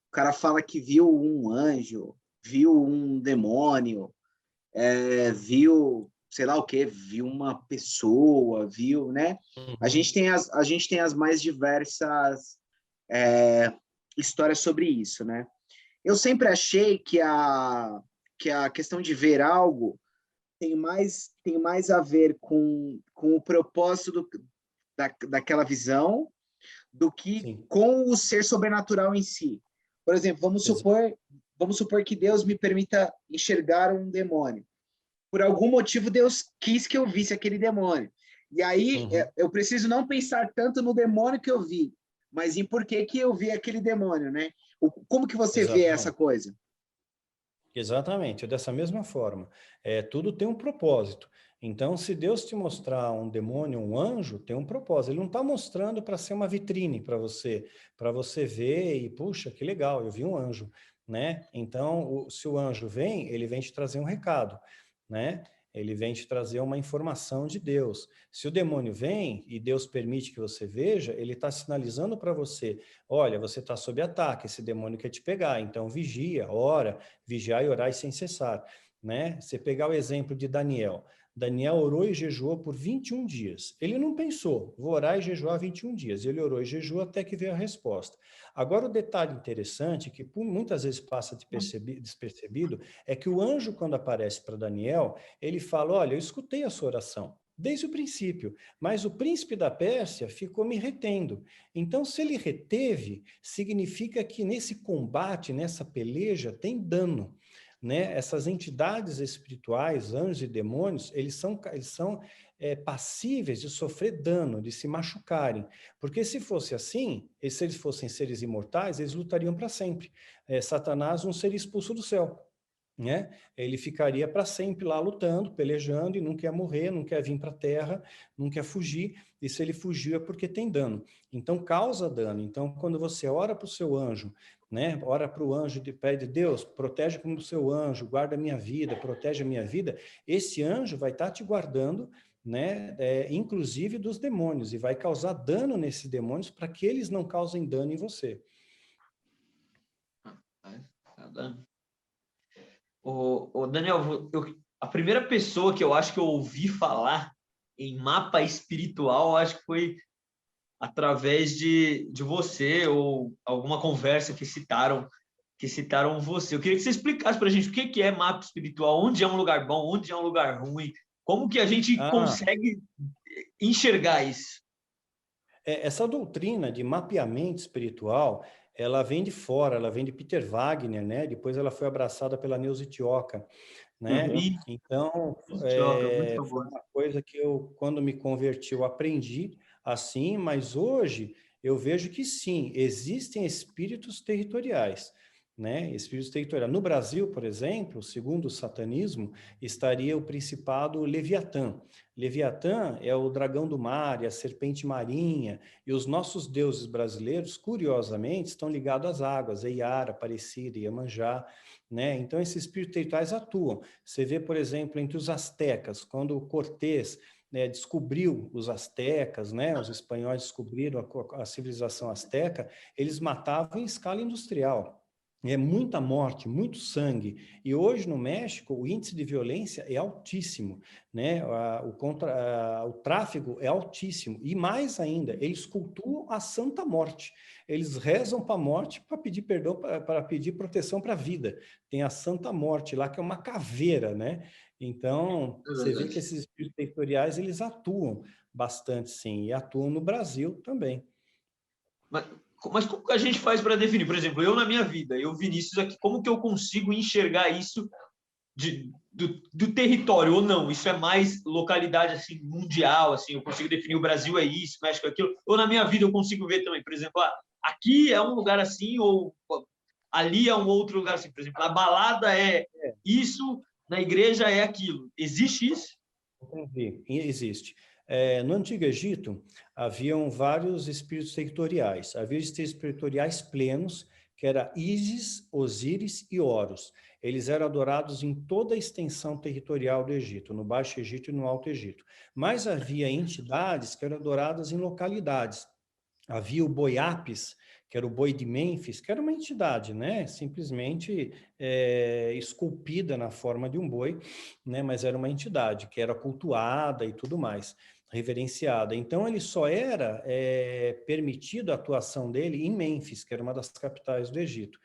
o cara fala que viu um anjo, viu um demônio, viu, sei lá o quê, viu uma pessoa, viu, né? A gente tem as mais diversas histórias sobre isso, né? Eu sempre achei que a questão de ver algo tem mais a ver com o propósito daquela visão do que Sim, com o ser sobrenatural em si. Por exemplo, vamos supor que Deus me permita enxergar um demônio. Por algum motivo, Deus quis que eu visse aquele demônio. E aí, eu preciso não pensar tanto no demônio que eu vi, mas em por que eu vi aquele demônio, né? Como que você vê essa exatamente. coisa? Exatamente, é dessa mesma forma. Tudo tem um propósito. Então, se Deus te mostrar um demônio, um anjo, tem um propósito. Ele não está mostrando para ser uma vitrine para você ver e, puxa, que legal, eu vi um anjo, né? Então, se o anjo vem, ele vem te trazer um recado, né? Ele vem te trazer uma informação de Deus. Se o demônio vem e Deus permite que você veja, ele está sinalizando para você, olha, você está sob ataque, esse demônio quer te pegar, então vigia, ora, vigiar e orar sem cessar, né? Você pegar o exemplo de Daniel. Daniel orou e jejuou por 21 dias. Ele não pensou, vou orar e jejuar 21 dias. Ele orou e jejuou até que veio a resposta. Agora, o detalhe interessante, que muitas vezes passa despercebido, é que o anjo, quando aparece para Daniel, ele fala, olha, eu escutei a sua oração, desde o princípio, mas o príncipe da Pérsia ficou me retendo. Então, se ele reteve, significa que nesse combate, nessa peleja, tem dano. Né? Essas entidades espirituais, anjos e demônios, eles são passíveis de sofrer dano, de se machucarem. Porque se fosse assim, e se eles fossem seres imortais, eles lutariam para sempre. Satanás não seria expulso do céu. Né? Ele ficaria para sempre lá lutando, pelejando e não quer morrer, não quer vir para a Terra, não quer fugir. E se ele fugiu é porque tem dano. Então causa dano. Então quando você ora para o seu anjo, né? Ora para o anjo e pede, Deus, protege como o seu anjo, guarda a minha vida, protege a minha vida. Esse anjo vai estar te guardando, né? Inclusive dos demônios, e vai causar dano nesses demônios para que eles não causem dano em você. Tá dando. Daniel, a primeira pessoa que eu acho que eu ouvi falar em mapa espiritual, acho que foi através de você ou alguma conversa que citaram você. Eu queria que você explicasse para a gente o que é mapa espiritual, onde é um lugar bom, onde é um lugar ruim, como que a gente consegue enxergar isso. Essa doutrina de mapeamento espiritual, ela vem de fora, ela vem de Peter Wagner, né? Depois ela foi abraçada pela Neuza Tioca, né? Então, foi uma coisa que eu, quando me converti, eu aprendi assim, mas hoje eu vejo que sim, existem espíritos territoriais, né? Espíritos territoriais. No Brasil, por exemplo, segundo o satanismo, estaria o principado Leviatã. Leviatã é o dragão do mar, é a serpente marinha, e os nossos deuses brasileiros, curiosamente, estão ligados às águas, Iara, Aparecida, Iemanjá, né? Então, esses espíritos territoriais atuam. Você vê, por exemplo, entre os astecas, quando Cortés, né, descobriu os astecas, né? Os espanhóis descobriram a civilização asteca, eles matavam em escala industrial. É muita morte, muito sangue. E hoje no México o índice de violência é altíssimo, né? O tráfego é altíssimo. E mais ainda, eles cultuam a Santa Morte. Eles rezam para a morte para pedir perdão, para pedir proteção para a vida. Tem a Santa Morte lá, que é uma caveira, né? Então, você vê que esses espíritos territoriais, eles atuam bastante, sim. E atuam no Brasil também. Mas como que a gente faz para definir? Por exemplo, eu na minha vida, eu, Vinícius, aqui, como que eu consigo enxergar isso do território ou não? Isso é mais localidade assim, mundial, assim, eu consigo definir o Brasil é isso, México é aquilo, ou na minha vida eu consigo ver também, por exemplo, aqui é um lugar assim, ou ali é um outro lugar assim, por exemplo, a balada é isso, na igreja é aquilo. Existe isso? Existe. No Antigo Egito, haviam vários espíritos territoriais. Havia espíritos territoriais plenos, que era Ísis, Osíris e Horus. Eles eram adorados em toda a extensão territorial do Egito, no Baixo Egito e no Alto Egito. Mas havia entidades que eram adoradas em localidades. Havia o boi Apis, que era o boi de Mênfis, que era uma entidade, né? Simplesmente esculpida na forma de um boi, né? Mas era uma entidade que era cultuada e tudo mais, reverenciada. Então, ele só era permitido a atuação dele em Mênfis, que era uma das capitais do Egito.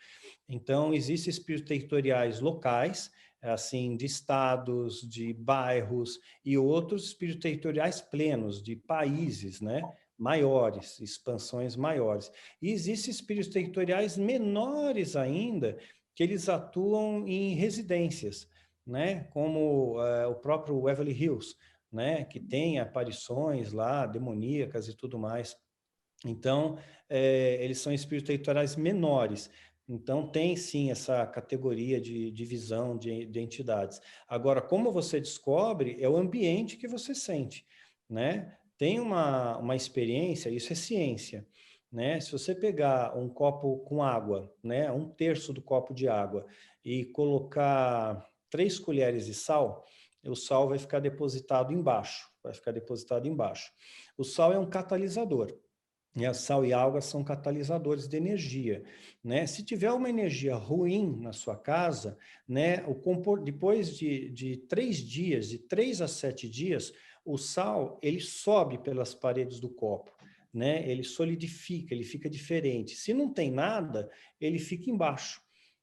Então, existem espíritos territoriais locais, assim, de estados, de bairros, e outros espíritos territoriais plenos, de países, né? Maiores, expansões maiores. E existem espíritos territoriais menores ainda, que eles atuam em residências, né? Como o próprio Beverly Hills, né? Que tem aparições lá, demoníacas e tudo mais. Então, eles são espíritos territoriais menores, Então, tem sim essa categoria de divisão de entidades. Agora, como você descobre, é o ambiente que você sente, né? Tem uma experiência, isso é ciência, né? Se você pegar um copo com água, né? 1/3 do copo de água e colocar 3 colheres de sal, o sal vai ficar depositado embaixo, O sal é um catalisador. A sal e a água são catalisadores de energia, né? Se tiver uma energia ruim na sua casa, né, depois de 3 dias, de 3 a 7 dias, o sal, ele sobe pelas paredes do copo, né? Ele solidifica, ele fica diferente. Se não tem nada, ele fica embaixo.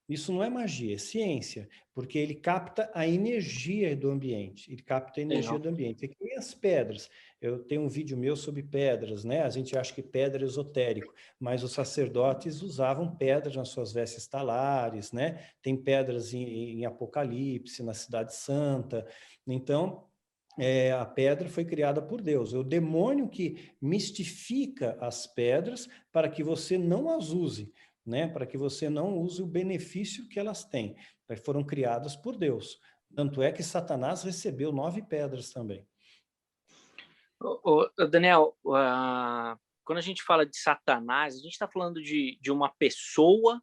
Isso não é magia, é ciência, porque ele capta a energia do ambiente, Legal. É que nem as pedras. Eu tenho um vídeo meu sobre pedras, né? A gente acha que pedra é esotérico, mas os sacerdotes usavam pedras nas suas vestes talares, né? Tem pedras em Apocalipse, na Cidade Santa. Então, a pedra foi criada por Deus. É o demônio que mistifica as pedras para que você não as use, né? Para que você não use o benefício que elas têm. Foram criadas por Deus. Tanto é que Satanás recebeu 9 pedras também. Daniel, quando a gente fala de Satanás, a gente está falando de uma pessoa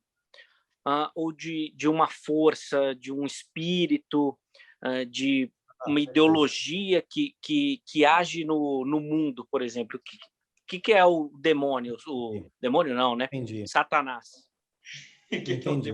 ou de uma força, de um espírito, de uma ideologia que age no mundo, por exemplo? O que é o demônio? O demônio não, né? Entendi. Satanás. Entendi.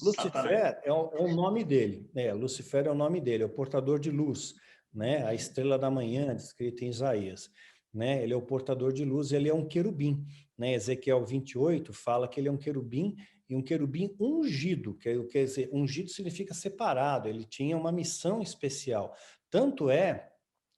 Lucifer é o nome dele. Lucifer é o nome dele, é o portador de luz, né? A estrela da manhã, descrita em Isaías. Né? Ele é o portador de luz, ele é um querubim. Né? Ezequiel 28 fala que ele é um querubim e um querubim ungido, quer dizer, ungido significa separado, ele tinha uma missão especial. Tanto é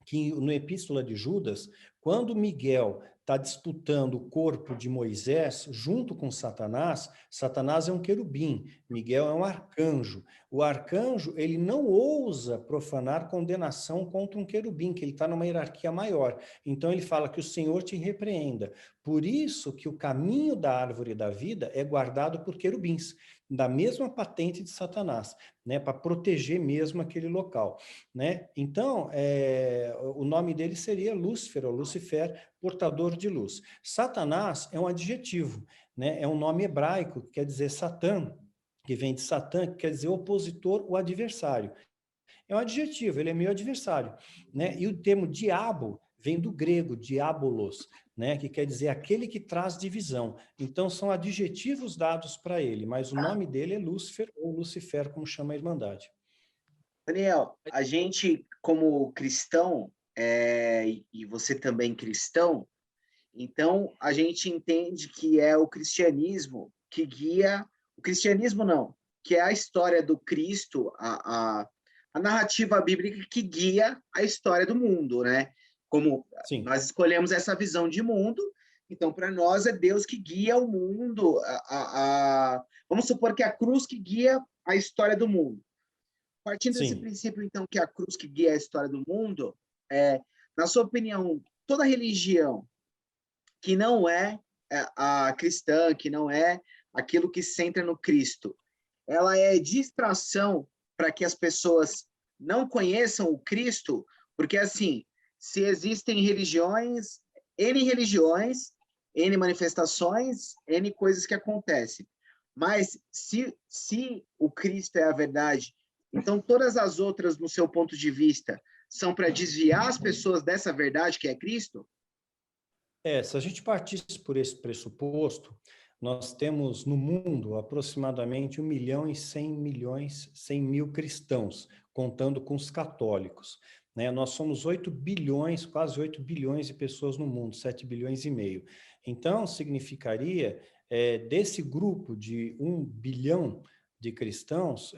que no Epístola de Judas, quando Miguel está disputando o corpo de Moisés junto com Satanás, Satanás é um querubim, Miguel é um arcanjo. O arcanjo, ele não ousa profanar condenação contra um querubim, que ele está numa hierarquia maior. Então ele fala que o Senhor te repreenda. Por isso que o caminho da árvore da vida é guardado por querubins, da mesma patente de Satanás, né, para proteger mesmo aquele local, né? Então, o nome dele seria Lúcifer, ou Lucifer, portador de luz. Satanás é um adjetivo, né? É um nome hebraico que quer dizer Satã, que vem de Satã, que quer dizer opositor ou adversário. É um adjetivo, ele é meio adversário, né? E o termo diabo vem do grego, diabolos, né? Que quer dizer aquele que traz divisão. Então, são adjetivos dados para ele, mas o nome dele é Lúcifer, ou Lucifer, como chama a Irmandade. Daniel, a gente, como cristão, e você também cristão, então a gente entende que é o cristianismo que guia, o cristianismo não, que é a história do Cristo, a narrativa bíblica que guia a história do mundo, né? Como Sim. nós escolhemos essa visão de mundo, então para nós é Deus que guia o mundo, vamos supor que é a cruz que guia a história do mundo. Partindo desse princípio, então, que a cruz que guia a história do mundo, na sua opinião, toda religião que não é a cristã, que não é aquilo que centra no Cristo, ela é distração para que as pessoas não conheçam o Cristo, porque, assim, se existem religiões, N manifestações, N coisas que acontecem, mas se o Cristo é a verdade, então todas as outras, no seu ponto de vista, são para desviar as pessoas dessa verdade que é Cristo? Se a gente partisse por esse pressuposto, nós temos no mundo aproximadamente 1 milhão e 100 mil cristãos, contando com os católicos. Né? Nós somos 8 bilhões, quase 8 bilhões de pessoas no mundo, 7 bilhões e meio. Então, significaria, desse grupo de 1 bilhão de cristãos,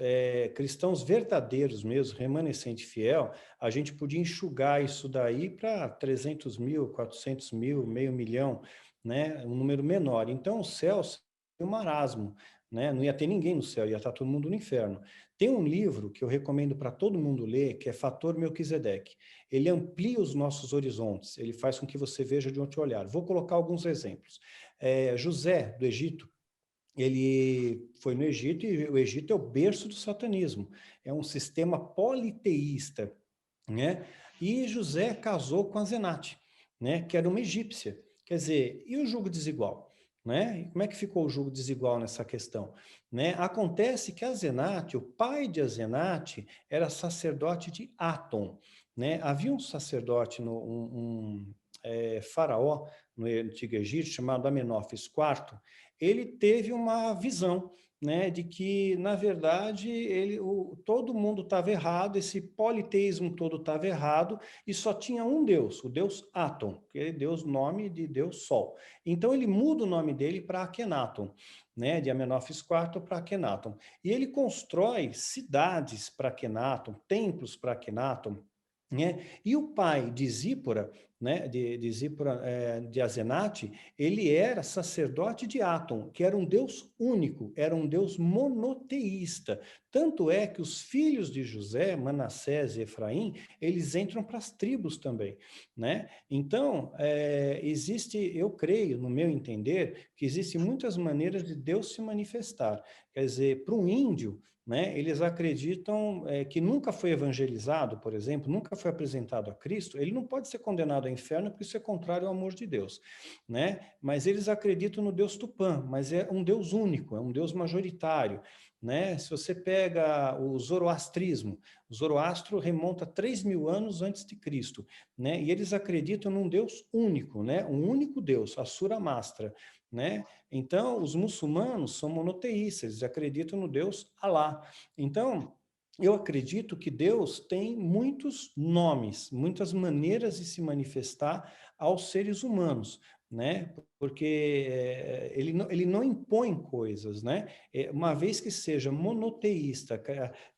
cristãos verdadeiros mesmo, remanescente fiel, a gente podia enxugar isso daí para 300 mil, 400 mil, meio milhão, né? Um número menor. Então, o céu seria um marasmo, né? Não ia ter ninguém no céu, ia estar todo mundo no inferno. Tem um livro que eu recomendo para todo mundo ler, que é Fator Melquisedeque. Ele amplia os nossos horizontes, ele faz com que você veja de outro olhar. Vou colocar alguns exemplos. José, do Egito, ele foi no Egito, e o Egito é o berço do satanismo. É um sistema politeísta, né? E José casou com a Zenate, né? Que era uma egípcia. Quer dizer, e o julgo desigual? Né? E como é que ficou o julgo desigual nessa questão? Né? Acontece que Azenate, o pai de Azenate, era sacerdote de Atom. Né? Havia um sacerdote, faraó no Antigo Egito, chamado Amenófis IV. Ele teve uma visão, né, de que, na verdade, todo mundo estava errado, esse politeísmo todo estava errado, e só tinha um Deus, o Deus Atom, que é Deus, nome de Deus Sol. Então, ele muda o nome dele para Akhenaton, né, de Amenófis IV para Akhenaton. E ele constrói cidades para Akhenaton, templos para Akhenaton, né? E o pai de Zípora, né, de Azenate, ele era sacerdote de Atom, que era um deus único, era um deus monoteísta. Tanto é que os filhos de José, Manassés e Efraim, eles entram para as tribos também, né? Então, eu creio, no meu entender, que existem muitas maneiras de Deus se manifestar. Quer dizer, para um índio, né, eles acreditam que nunca foi evangelizado, por exemplo, nunca foi apresentado a Cristo, ele não pode ser condenado ao inferno porque isso é contrário ao amor de Deus, né? Mas eles acreditam no Deus Tupã, mas é um Deus único, é um Deus majoritário, né? Se você pega o zoroastrismo, o Zoroastro remonta 3.000 anos antes de Cristo, né? E eles acreditam num Deus único, né? Um único Deus, Asura Mastra, né? Então, os muçulmanos são monoteístas, eles acreditam no Deus Alá. Então, eu acredito que Deus tem muitos nomes, muitas maneiras de se manifestar aos seres humanos, né? Porque ele não impõe coisas, né? Uma vez que seja monoteísta,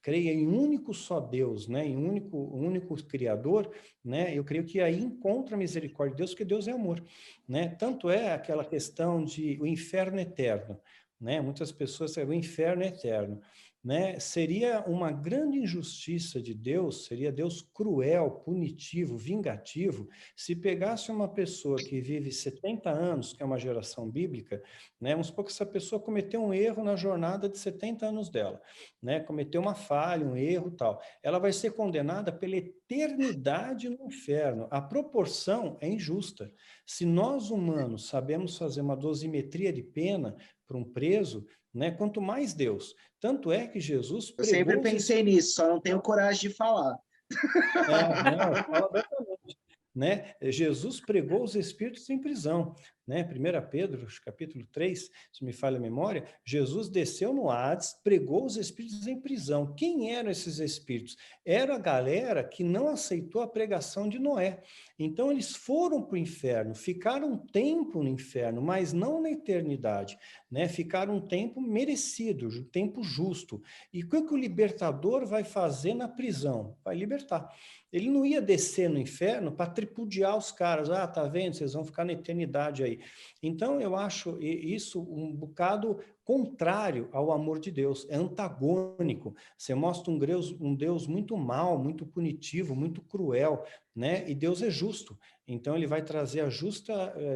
creia em um único só Deus, né? Em um único Criador, né? Eu creio que aí encontra a misericórdia de Deus, porque Deus é amor, né? Tanto é aquela questão de o inferno eterno, né? Muitas pessoas falam, o inferno é eterno, né? Seria uma grande injustiça de Deus, seria Deus cruel, punitivo, vingativo, se pegasse uma pessoa que vive 70 anos, que é uma geração bíblica, né? Vamos supor que essa pessoa cometeu um erro na jornada de 70 anos dela, né? Cometeu uma falha, um erro, tal. Ela vai ser condenada pela eternidade no inferno. A proporção é injusta. Se nós humanos sabemos fazer uma dosimetria de pena para um preso, né? Quanto mais Deus. Tanto é que Jesus Eu sempre pensei nisso, só não tenho coragem de falar. Não, fala abertamente, né? Jesus pregou os espíritos em prisão, né? 1 Pedro, capítulo 3, se me falha a memória, Jesus desceu no Hades, pregou os espíritos em prisão. Quem eram esses espíritos? Era a galera que não aceitou a pregação de Noé. Então, eles foram para o inferno, ficaram um tempo no inferno, mas não na eternidade, né? Ficaram um tempo merecido, um tempo justo. E o que o libertador vai fazer na prisão? Vai libertar. Ele não ia descer no inferno para tripudiar os caras. Ah, tá vendo? Vocês vão ficar na eternidade aí. Então, eu acho isso um bocado contrário ao amor de Deus. É antagônico. Você mostra um Deus muito mau, muito punitivo, muito cruel, né? E Deus é justo. Então, ele vai trazer a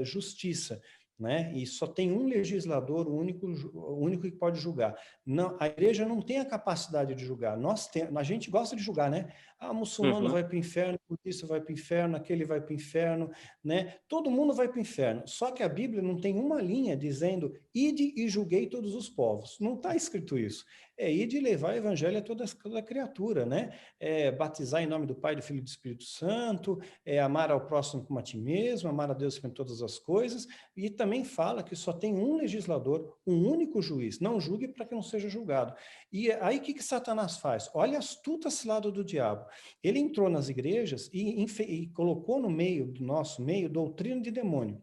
justiça, né? E só tem um legislador, o único que pode julgar. Não, a igreja não tem a capacidade de julgar. A gente gosta de julgar, né? Ah, muçulmano vai para o inferno, budista vai para o inferno, aquele vai para o inferno, né? Todo mundo vai para o inferno. Só que a Bíblia não tem uma linha dizendo ide e julguei todos os povos. Não está escrito isso. É ide e levar o evangelho a toda criatura, né? É batizar em nome do Pai, do Filho e do Espírito Santo, é amar ao próximo como a ti mesmo, amar a Deus em todas as coisas, e também fala que só tem um legislador, um único juiz. Não julgue para que não seja julgado. E aí o que Satanás faz? Olha a astuta cilada do diabo. Ele entrou nas igrejas e colocou no meio do nosso meio doutrina de demônio.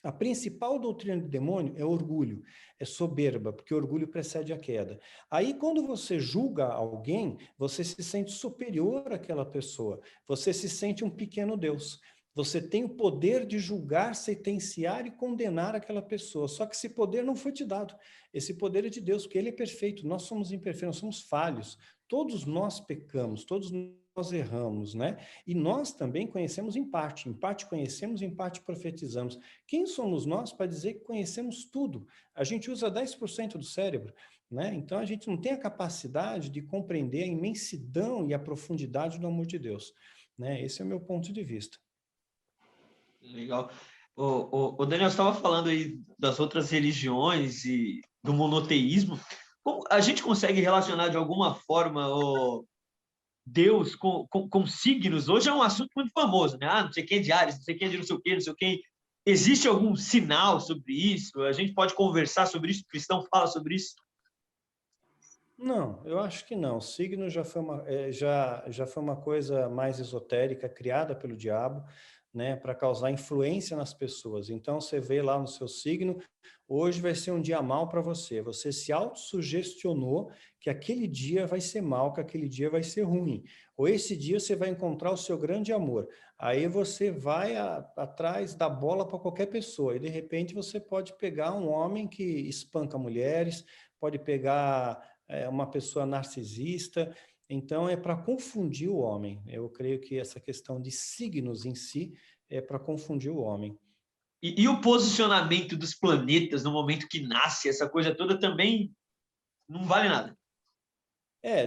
A principal doutrina de demônio é orgulho, é soberba, porque orgulho precede a queda. Aí, quando você julga alguém, você se sente superior àquela pessoa, você se sente um pequeno Deus. Você tem o poder de julgar, sentenciar e condenar aquela pessoa. Só que esse poder não foi te dado. Esse poder é de Deus, porque ele é perfeito. Nós somos imperfeitos, nós somos falhos. todos nós pecamos, todos nós erramos, né? E nós também conhecemos em parte conhecemos, em parte profetizamos. Quem somos nós para dizer que conhecemos tudo? A gente usa 10% do cérebro, né? Então a gente não tem a capacidade de compreender a imensidão e a profundidade do amor de Deus, né? Esse é o meu ponto de vista. Legal. O Daniel estava falando aí das outras religiões e do monoteísmo. Como a gente consegue relacionar de alguma forma Deus com signos? Hoje é um assunto muito famoso, né? Ah, não sei quem é de Áries, não sei quem é de não sei o quê, não sei o quê. Existe algum sinal sobre isso? A gente pode conversar sobre isso? O cristão fala sobre isso? Não, eu acho que não. Signo já foi uma coisa mais esotérica, criada pelo diabo, né, para causar influência nas pessoas. Então, você vê lá no seu signo, hoje vai ser um dia mau para você. Você se autossugestionou que aquele dia vai ser mau, que aquele dia vai ser ruim. Ou esse dia você vai encontrar o seu grande amor. Aí você vai atrás da bola para qualquer pessoa. E, de repente, você pode pegar um homem que espanca mulheres, pode pegar uma pessoa narcisista. Então, é para confundir o homem. Eu creio que essa questão de signos em si é para confundir o homem. E o posicionamento dos planetas no momento que nasce, essa coisa toda também não vale nada.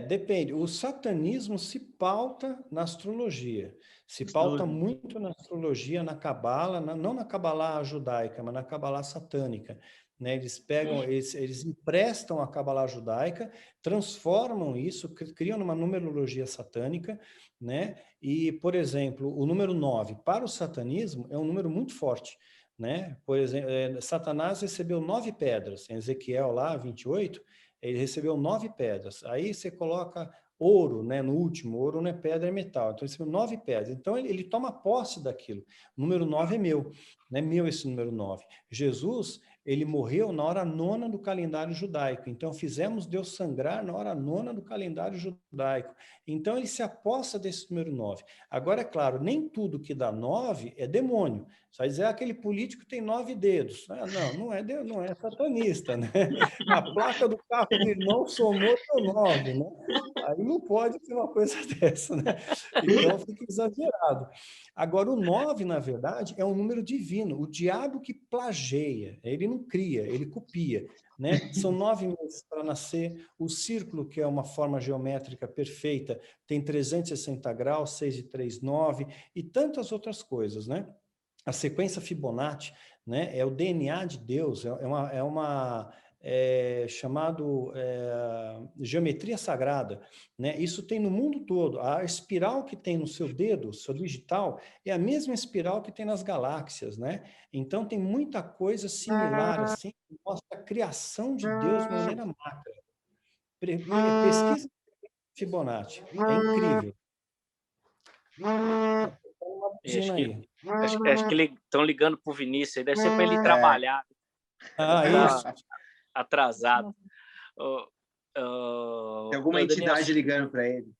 Depende. O satanismo se pauta na astrologia. Se pauta muito na astrologia, na cabala, não na cabala judaica, mas na cabala satânica. Né? Eles emprestam a cabala judaica, transformam isso, criam uma numerologia satânica, né? E, por exemplo, o número 9 para o satanismo é um número muito forte. Né? Por exemplo, Satanás recebeu 9 pedras, em Ezequiel lá, 28, ele recebeu 9 pedras. Aí você coloca ouro, né, no último. Ouro não é pedra, é metal. Então, ele recebeu 9 pedras. Então, ele toma posse daquilo. O número 9 é meu. Não é meu esse número 9. Jesus, ele morreu na hora 9ª do calendário judaico. Então, fizemos Deus sangrar na hora 9ª do calendário judaico. Então, ele se aposta desse número 9. Agora, é claro, nem tudo que dá 9 é demônio. Só dizer, aquele político tem 9 dedos. Não é satanista, né? A placa do carro do irmão somou deu 9, né? Aí não pode ser uma coisa dessa, né? Então fica exagerado. Agora, o 9, na verdade, é um número divino. O diabo que plageia, ele não cria, ele copia. Né? São 9 meses para nascer. O círculo, que é uma forma geométrica perfeita, tem 360 graus, 6 e 3, 9, e tantas outras coisas, né? A sequência Fibonacci, né, é o DNA de Deus, chamado geometria sagrada, né? Isso tem no mundo todo. A espiral que tem no seu dedo, seu digital, é a mesma espiral que tem nas galáxias, né? Então tem muita coisa similar assim, que mostra a criação de Deus de maneira macra. Pesquisa Fibonacci, é incrível. Acho que estão ligando para o Vinícius, deve ser para ele trabalhar. Isso. Atrasado. Tem alguma entidade ligando para ele.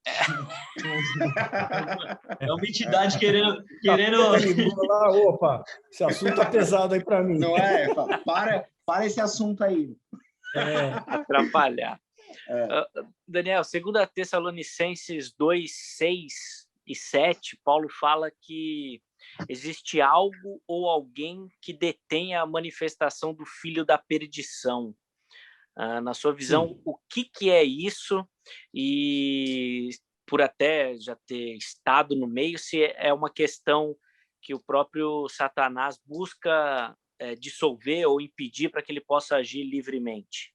É uma entidade querendo... Opa, esse assunto tá pesado aí para mim. Não é? Para esse assunto aí. Atrapalhar. Daniel, 2 Tessalonicenses 2, 6 e 7, Paulo fala que existe algo ou alguém que detém a manifestação do filho da perdição. Na sua visão, sim, o que é isso? E por até já ter estado no meio, se é uma questão que o próprio Satanás busca dissolver ou impedir para que ele possa agir livremente.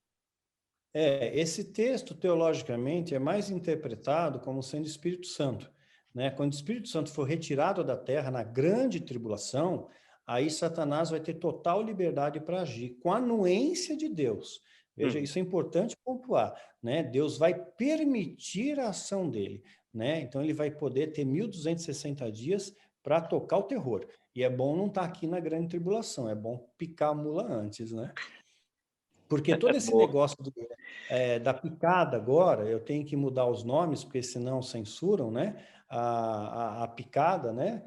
Esse texto, teologicamente, é mais interpretado como sendo Espírito Santo. Né? Quando o Espírito Santo for retirado da terra na grande tribulação, aí Satanás vai ter total liberdade para agir, com a anuência de Deus. Veja, isso é importante pontuar. Né? Deus vai permitir a ação dele. Né? Então, ele vai poder ter 1.260 dias para tocar o terror. E é bom não estar aqui na grande tribulação, é bom picar a mula antes, né? Porque todo esse negócio da picada agora, eu tenho que mudar os nomes, porque senão censuram, né? A picada, né?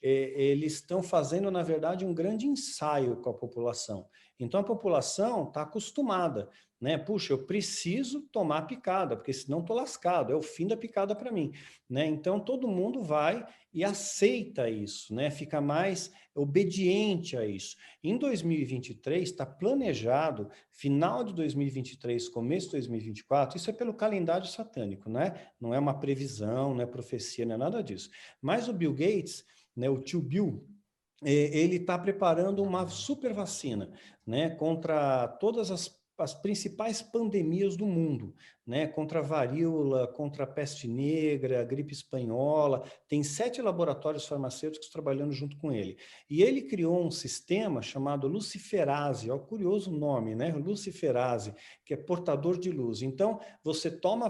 Eles estão fazendo, na verdade, um grande ensaio com a população. Então, a população está acostumada, né? Puxa, eu preciso tomar picada, porque senão estou lascado, é o fim da picada para mim, né? Então todo mundo vai e aceita isso, né? Fica mais obediente a isso. Em 2023 está planejado, final de 2023, começo de 2024, isso é pelo calendário satânico, né? Não é uma previsão, não é profecia, não é nada disso. Mas o Bill Gates, né, o tio Bill, ele está preparando uma super vacina, né, contra todas as principais pandemias do mundo, né, contra a varíola, contra a peste negra, a gripe espanhola. Tem 7 laboratórios farmacêuticos trabalhando junto com ele. E ele criou um sistema chamado luciferase, ó, curioso nome, né, luciferase, que é portador de luz. Então, você toma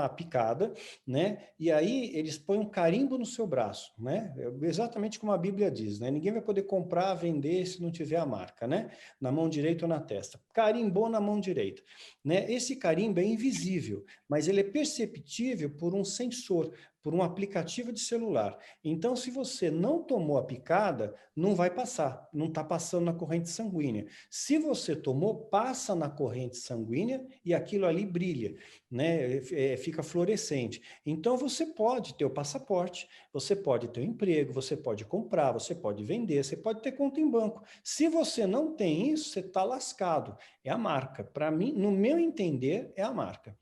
a picada, né, e aí eles põem um carimbo no seu braço, né, exatamente como a Bíblia diz, né, ninguém vai poder comprar, vender se não tiver a marca, né, na mão direita ou na testa. Carimbou na mão direita, né? Esse carimbo é invisível, mas ele é perceptível por um sensor, por um aplicativo de celular. Então, se você não tomou a picada, não vai passar, não está passando na corrente sanguínea. Se você tomou, passa na corrente sanguínea e aquilo ali brilha, né? Fica fluorescente. Então, você pode ter o passaporte, você pode ter um emprego, você pode comprar, você pode vender, você pode ter conta em banco. Se você não tem isso, você está lascado. É a marca. Para mim, no meu entender, é a marca.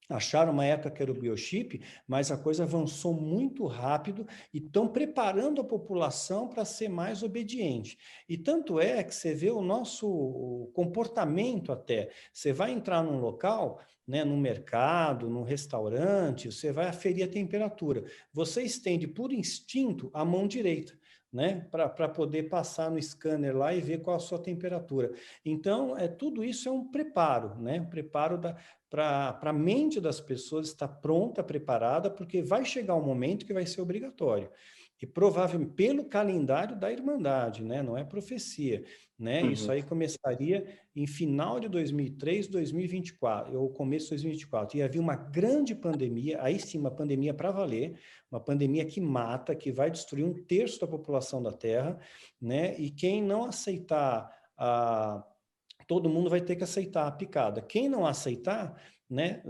Acharam uma época que era o biochip, mas a coisa avançou muito rápido e estão preparando a população para ser mais obediente. E tanto é que você vê o nosso comportamento até. Você vai entrar num local, né, num mercado, num restaurante, você vai aferir a temperatura. Você estende por instinto a mão direita, né, para poder passar no scanner lá e ver qual a sua temperatura. Então, tudo isso é um preparo, né, um preparo para a mente das pessoas estar pronta, preparada, porque vai chegar um momento que vai ser obrigatório. E provavelmente pelo calendário da Irmandade, né? Não é profecia, né? Isso aí começaria em final de 2003, 2024, ou começo de 2024. E havia uma grande pandemia, aí sim, uma pandemia para valer, uma pandemia que mata, que vai destruir 1/3 da população da Terra, né? E quem não aceitar todo mundo vai ter que aceitar a picada. Quem não aceitar, né,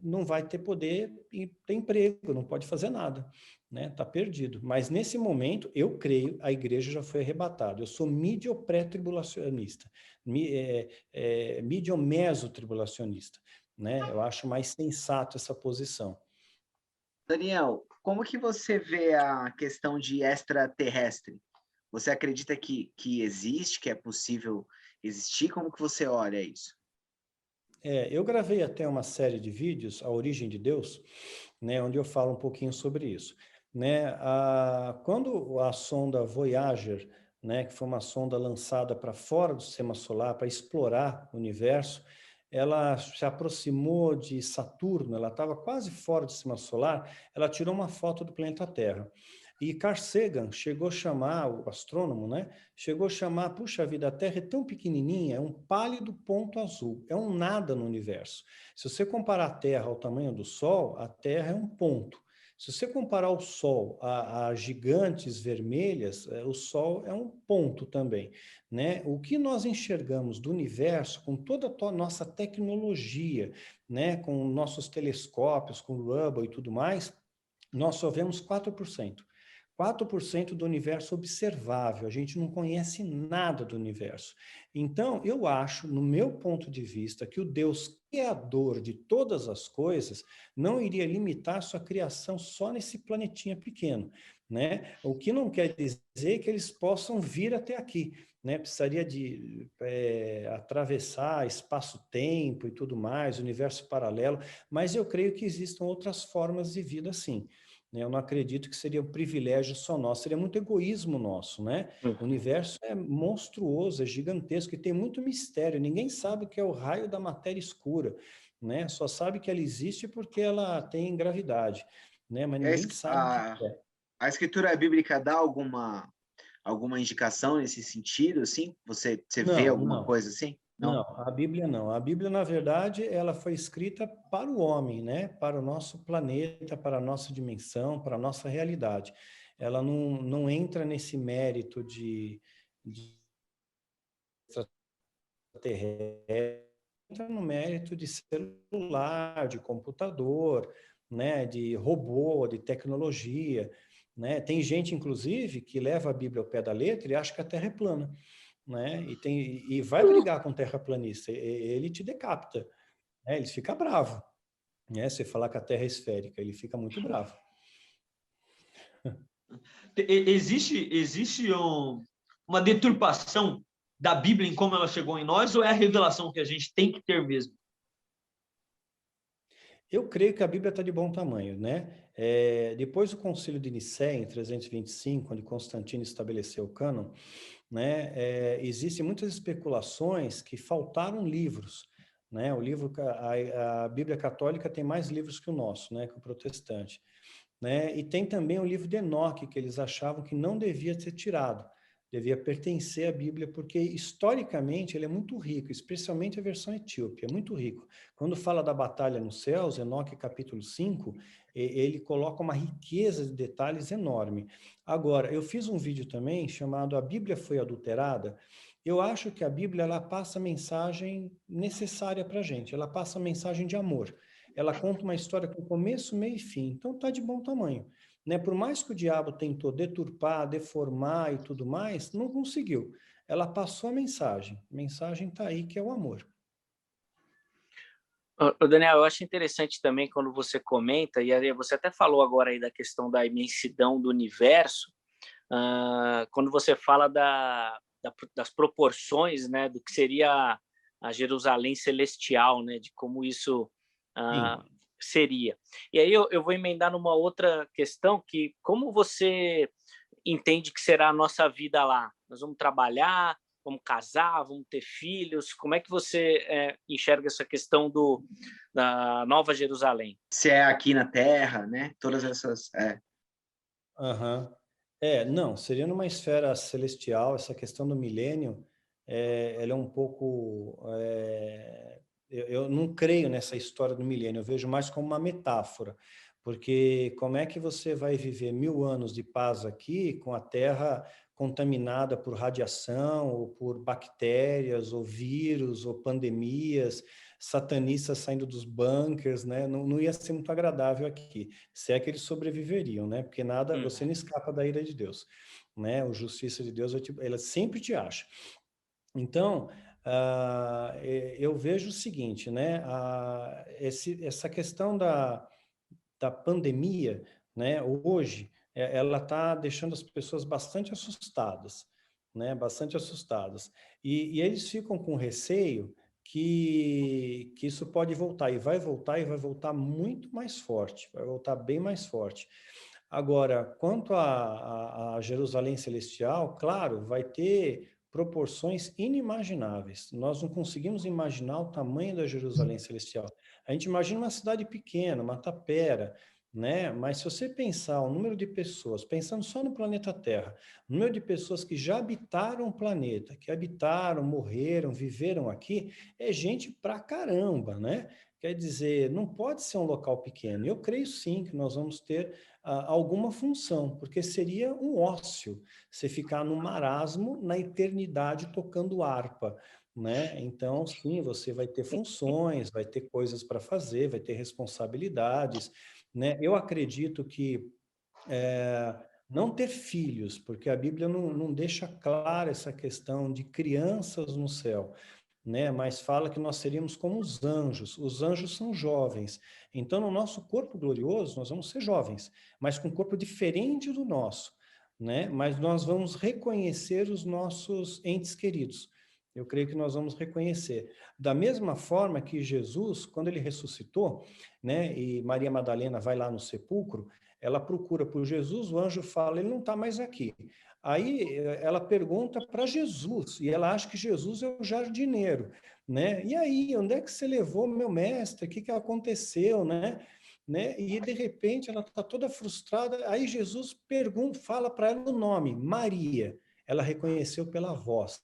não vai ter poder e ter emprego, não pode fazer nada, né? Está perdido. Mas nesse momento, eu creio, a igreja já foi arrebatada. Eu sou mídio-pré-tribulacionista, mídio-meso-tribulacionista, né? Eu acho mais sensato essa posição. Daniel, como que você vê a questão de extraterrestre? Você acredita que existe, que é possível existir? Como que você olha isso? Eu gravei até uma série de vídeos, A Origem de Deus, né, onde eu falo um pouquinho sobre isso. Né? Quando a sonda Voyager, né, que foi uma sonda lançada para fora do sistema solar, para explorar o universo, ela se aproximou de Saturno, ela estava quase fora do sistema solar, ela tirou uma foto do planeta Terra. E Carl Sagan chegou a chamar, o astrônomo, né? Chegou a chamar, puxa vida, a Terra é tão pequenininha, é um pálido ponto azul, é um nada no universo. Se você comparar a Terra ao tamanho do Sol, a Terra é um ponto. Se você comparar o Sol a gigantes vermelhas, o Sol é um ponto também, né? O que nós enxergamos do universo, com toda a nossa tecnologia, né? Com nossos telescópios, com o Hubble e tudo mais, nós só vemos 4%. 4% do universo observável, a gente não conhece nada do universo. Então, eu acho, no meu ponto de vista, que o Deus criador de todas as coisas não iria limitar sua criação só nesse planetinha pequeno, né? O que não quer dizer que eles possam vir até aqui, né? Precisaria de atravessar espaço-tempo e tudo mais, universo paralelo, mas eu creio que existam outras formas de vida, sim. Eu não acredito que seria um privilégio só nosso, seria muito egoísmo nosso, né? O universo é monstruoso, é gigantesco e tem muito mistério. Ninguém sabe o que é o raio da matéria escura, né? Só sabe que ela existe porque ela tem gravidade, né? Mas ninguém sabe o que é. A escritura bíblica dá alguma indicação nesse sentido, assim? Você vê alguma coisa assim? Não, a Bíblia não. A Bíblia, na verdade, ela foi escrita para o homem, né? Para o nosso planeta, para a nossa dimensão, para a nossa realidade. Ela não entra nesse mérito de extraterrestre, entra no mérito de celular, de computador, né, de robô, de tecnologia, né? Tem gente, inclusive, que leva a Bíblia ao pé da letra e acha que a Terra é plana, né? E vai brigar com o terraplanista, ele te decapita, né? Ele fica bravo, né? Você falar que a Terra é esférica, ele fica muito bravo. Existe uma deturpação da Bíblia em como ela chegou em nós, ou é a revelação que a gente tem que ter mesmo? Eu creio que a Bíblia está de bom tamanho, né? Depois do Concílio de Nicéia, em 325, onde Constantino estabeleceu o cânon, né? Existem muitas especulações que faltaram livros, né? A Bíblia Católica tem mais livros que o nosso, né? Que o protestante, né? E tem também o livro de Enoque, que eles achavam que não devia ser tirado, devia pertencer à Bíblia, porque historicamente ele é muito rico, especialmente a versão etíope, é muito rico. Quando fala da batalha nos céus, Enoque capítulo 5, ele coloca uma riqueza de detalhes enorme. Agora, eu fiz um vídeo também chamado A Bíblia Foi Adulterada. Eu acho que a Bíblia ela passa a mensagem necessária para a gente, ela passa a mensagem de amor. Ela conta uma história com começo, meio e fim, então está de bom tamanho. Né? Por mais que o diabo tentou deturpar, deformar e tudo mais, não conseguiu. Ela passou a mensagem está aí, que é o amor. Daniel, eu acho interessante também quando você comenta, e aí você até falou agora aí da questão da imensidão do universo, quando você fala das proporções, né, do que seria a Jerusalém celestial, né, de como isso seria. E aí eu vou emendar numa outra questão, que como você entende que será a nossa vida lá? Nós vamos trabalhar, vamos casar, vamos ter filhos? Como é que você enxerga essa questão da Nova Jerusalém? Se é aqui na Terra, né? Todas essas... Uhum. Não, seria numa esfera celestial, essa questão do milênio, ela é um pouco... eu não creio nessa história do milênio, eu vejo mais como uma metáfora, porque como é que você vai viver 1000 anos de paz aqui com a Terra contaminada por radiação, ou por bactérias, ou vírus, ou pandemias, satanistas saindo dos bunkers, né? Não ia ser muito agradável aqui, se é que eles sobreviveriam, né? Porque nada, você não escapa da ira de Deus, né? O justiça de Deus, ela sempre te acha. Então, eu vejo o seguinte, né? Essa questão da pandemia, né? Hoje, ela está deixando as pessoas bastante assustadas, né? Bastante assustadas. E eles ficam com receio que isso pode voltar, e vai voltar muito mais forte, vai voltar bem mais forte. Agora, quanto a Jerusalém Celestial, claro, vai ter proporções inimagináveis. Nós não conseguimos imaginar o tamanho da Jerusalém Celestial. A gente imagina uma cidade pequena, uma tapera, né? Mas se você pensar o número de pessoas, pensando só no planeta Terra, o número de pessoas que já habitaram o planeta, que habitaram, morreram, viveram aqui, é gente pra caramba, né? Quer dizer, não pode ser um local pequeno. Eu creio sim que nós vamos ter alguma função, porque seria um ócio você ficar no marasmo na eternidade tocando harpa, né? Então, sim, você vai ter funções, vai ter coisas para fazer, vai ter responsabilidades, né? Eu acredito que não ter filhos, porque a Bíblia não deixa clara essa questão de crianças no céu, né? Mas fala que nós seríamos como os anjos. Os anjos são jovens. Então, no nosso corpo glorioso, nós vamos ser jovens, mas com um corpo diferente do nosso, né? Mas nós vamos reconhecer os nossos entes queridos. Eu creio que nós vamos reconhecer. Da mesma forma que Jesus, quando ele ressuscitou, né? E Maria Madalena vai lá no sepulcro, ela procura por Jesus, o anjo fala, ele não está mais aqui. Aí ela pergunta para Jesus, e ela acha que Jesus é o jardineiro, né? E aí, onde é que você levou meu mestre? O que aconteceu, né? E de repente ela está toda frustrada, aí Jesus fala para ela o nome, Maria. Ela reconheceu pela voz,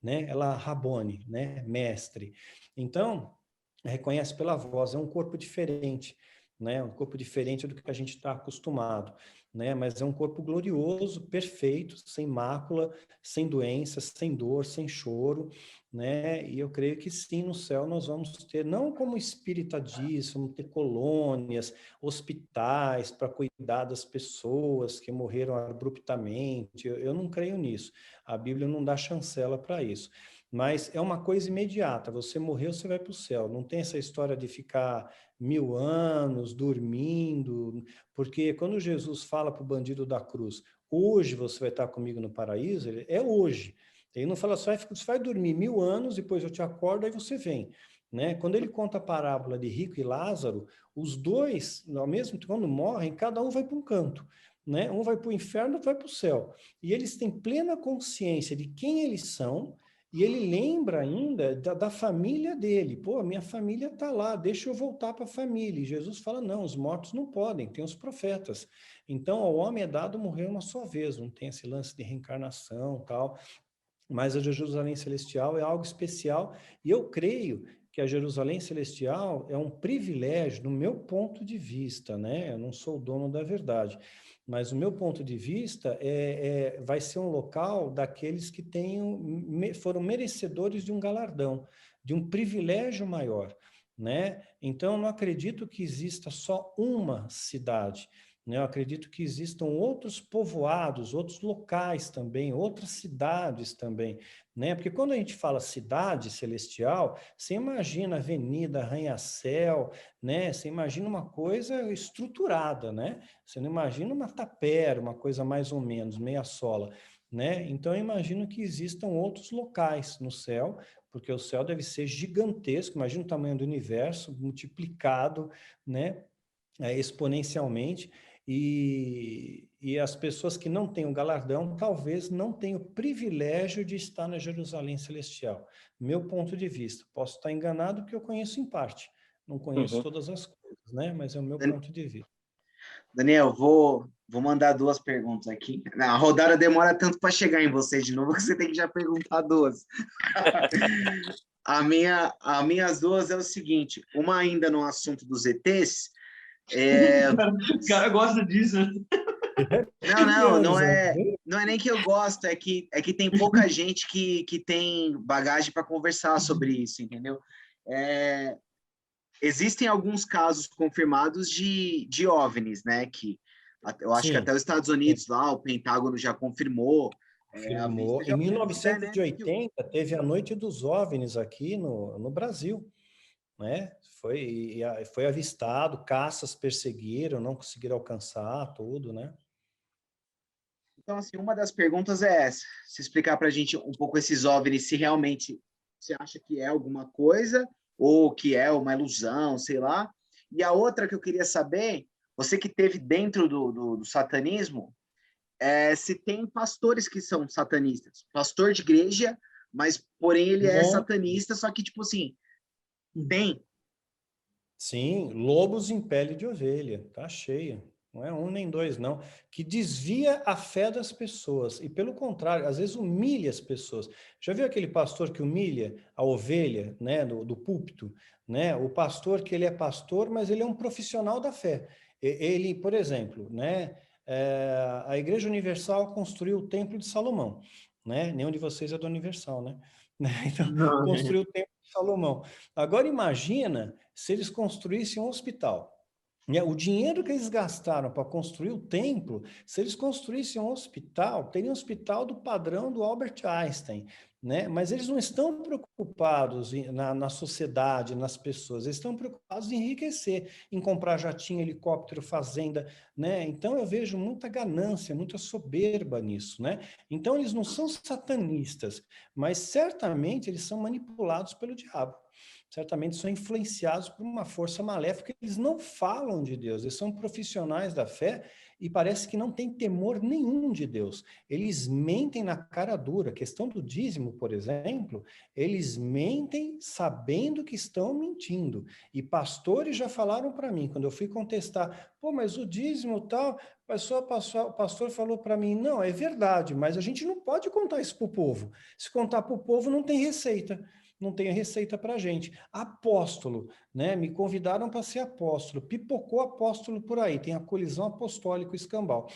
né? Ela Rabone, né? Mestre. Então, reconhece pela voz, é um corpo diferente. né? Um corpo diferente do que a gente está acostumado, né? Mas é um corpo glorioso, perfeito, sem mácula, sem doença, sem dor, sem choro, né? E eu creio que sim, no céu nós vamos ter, não como o Espírita diz, vamos ter colônias, hospitais para cuidar das pessoas que morreram abruptamente. Eu não creio nisso. A Bíblia não dá chancela para isso. Mas é uma coisa imediata. Você morreu, você vai para o céu. Não tem essa história de ficar 1000 anos dormindo, porque quando Jesus fala para o bandido da cruz, hoje você vai estar comigo no paraíso, é hoje. Ele não fala só, você vai dormir 1000 anos, depois eu te acordo, aí você vem. Né? Quando ele conta a parábola de Rico e Lázaro, os dois, ao mesmo tempo, quando morrem, cada um vai para um canto. Né? Um vai para o inferno, outro vai para o céu. E eles têm plena consciência de quem eles são, e ele lembra ainda da família dele. Pô, minha família está lá, deixa eu voltar para a família. E Jesus fala, não, os mortos não podem, tem os profetas. Então, ao homem é dado morrer uma só vez, não tem esse lance de reencarnação tal. Mas a Jerusalém Celestial é algo especial, e eu creio que a Jerusalém Celestial é um privilégio, no meu ponto de vista, né? Eu não sou o dono da verdade, mas o meu ponto de vista vai ser um local daqueles que foram merecedores de um galardão, de um privilégio maior, né? Então, eu não acredito que exista só uma cidade, né? Eu acredito que existam outros povoados, outros locais também, outras cidades também, né? Porque quando a gente fala cidade celestial, você imagina avenida, arranha-céu, né? Você imagina uma coisa estruturada, né? Você não imagina uma tapera, uma coisa mais ou menos, meia sola, né? Então, eu imagino que existam outros locais no céu, porque o céu deve ser gigantesco, imagina o tamanho do universo multiplicado, né? Exponencialmente, e as pessoas que não têm o galardão talvez não tenham o privilégio de estar na Jerusalém Celestial. Meu ponto de vista. Posso estar enganado porque eu conheço em parte. Não conheço todas as coisas, né? Mas é o meu ponto de vista. Daniel, vou mandar 2 perguntas aqui. A rodada demora tanto para chegar em vocês de novo que você tem que já perguntar 2. As minhas 2 é o seguinte, uma ainda no assunto dos ETs. O cara gosta disso, né? Não é nem que eu gosto, é que tem pouca gente que tem bagagem para conversar sobre isso, entendeu? Existem alguns casos confirmados de OVNIs, né? Que eu acho que até os Estados Unidos lá, o Pentágono já confirmou. Confirmou. Em 1980 teve a Noite dos OVNIs aqui no Brasil, né? Foi avistado, caças perseguiram, não conseguiram alcançar tudo, né? Então, assim, uma das perguntas é essa: se explicar para a gente um pouco esses OVNIs, se realmente você acha que é alguma coisa ou que é uma ilusão, sei lá. E a outra que eu queria saber, você que teve dentro do satanismo, se tem pastores que são satanistas, pastor de igreja, mas porém ele é satanista, só que tipo assim, tem. Sim, lobos em pele de ovelha, tá cheia. Não é um nem dois, não. Que desvia a fé das pessoas. E pelo contrário, às vezes humilha as pessoas. Já viu aquele pastor que humilha a ovelha, né, do púlpito? Né? O pastor que ele é pastor, mas ele é um profissional da fé. Ele, por exemplo, né, a Igreja Universal construiu o Templo de Salomão. Né? Nenhum de vocês é do Universal, né? Então, construiu o Templo de Salomão. Agora imagina se eles construíssem um hospital. O dinheiro que eles gastaram para construir o templo, se eles construíssem um hospital, teria um hospital do padrão do Albert Einstein, né? Mas eles não estão preocupados na sociedade, nas pessoas, eles estão preocupados em enriquecer, em comprar jatinho, helicóptero, fazenda, né? Então eu vejo muita ganância, muita soberba nisso, né? Então eles não são satanistas, mas certamente eles são manipulados pelo diabo. Certamente são influenciados por uma força maléfica, eles não falam de Deus, eles são profissionais da fé e parece que não têm temor nenhum de Deus. Eles mentem na cara dura. A questão do dízimo, por exemplo, eles mentem sabendo que estão mentindo. E pastores já falaram para mim, quando eu fui contestar, pô, mas o dízimo tal, o pastor falou para mim, não, é verdade, mas a gente não pode contar isso para o povo. Se contar para o povo, não tem receita. não tem a receita para a gente. Apóstolo, né? Me convidaram para ser apóstolo, pipocou apóstolo por aí, tem a colisão apostólico escambau.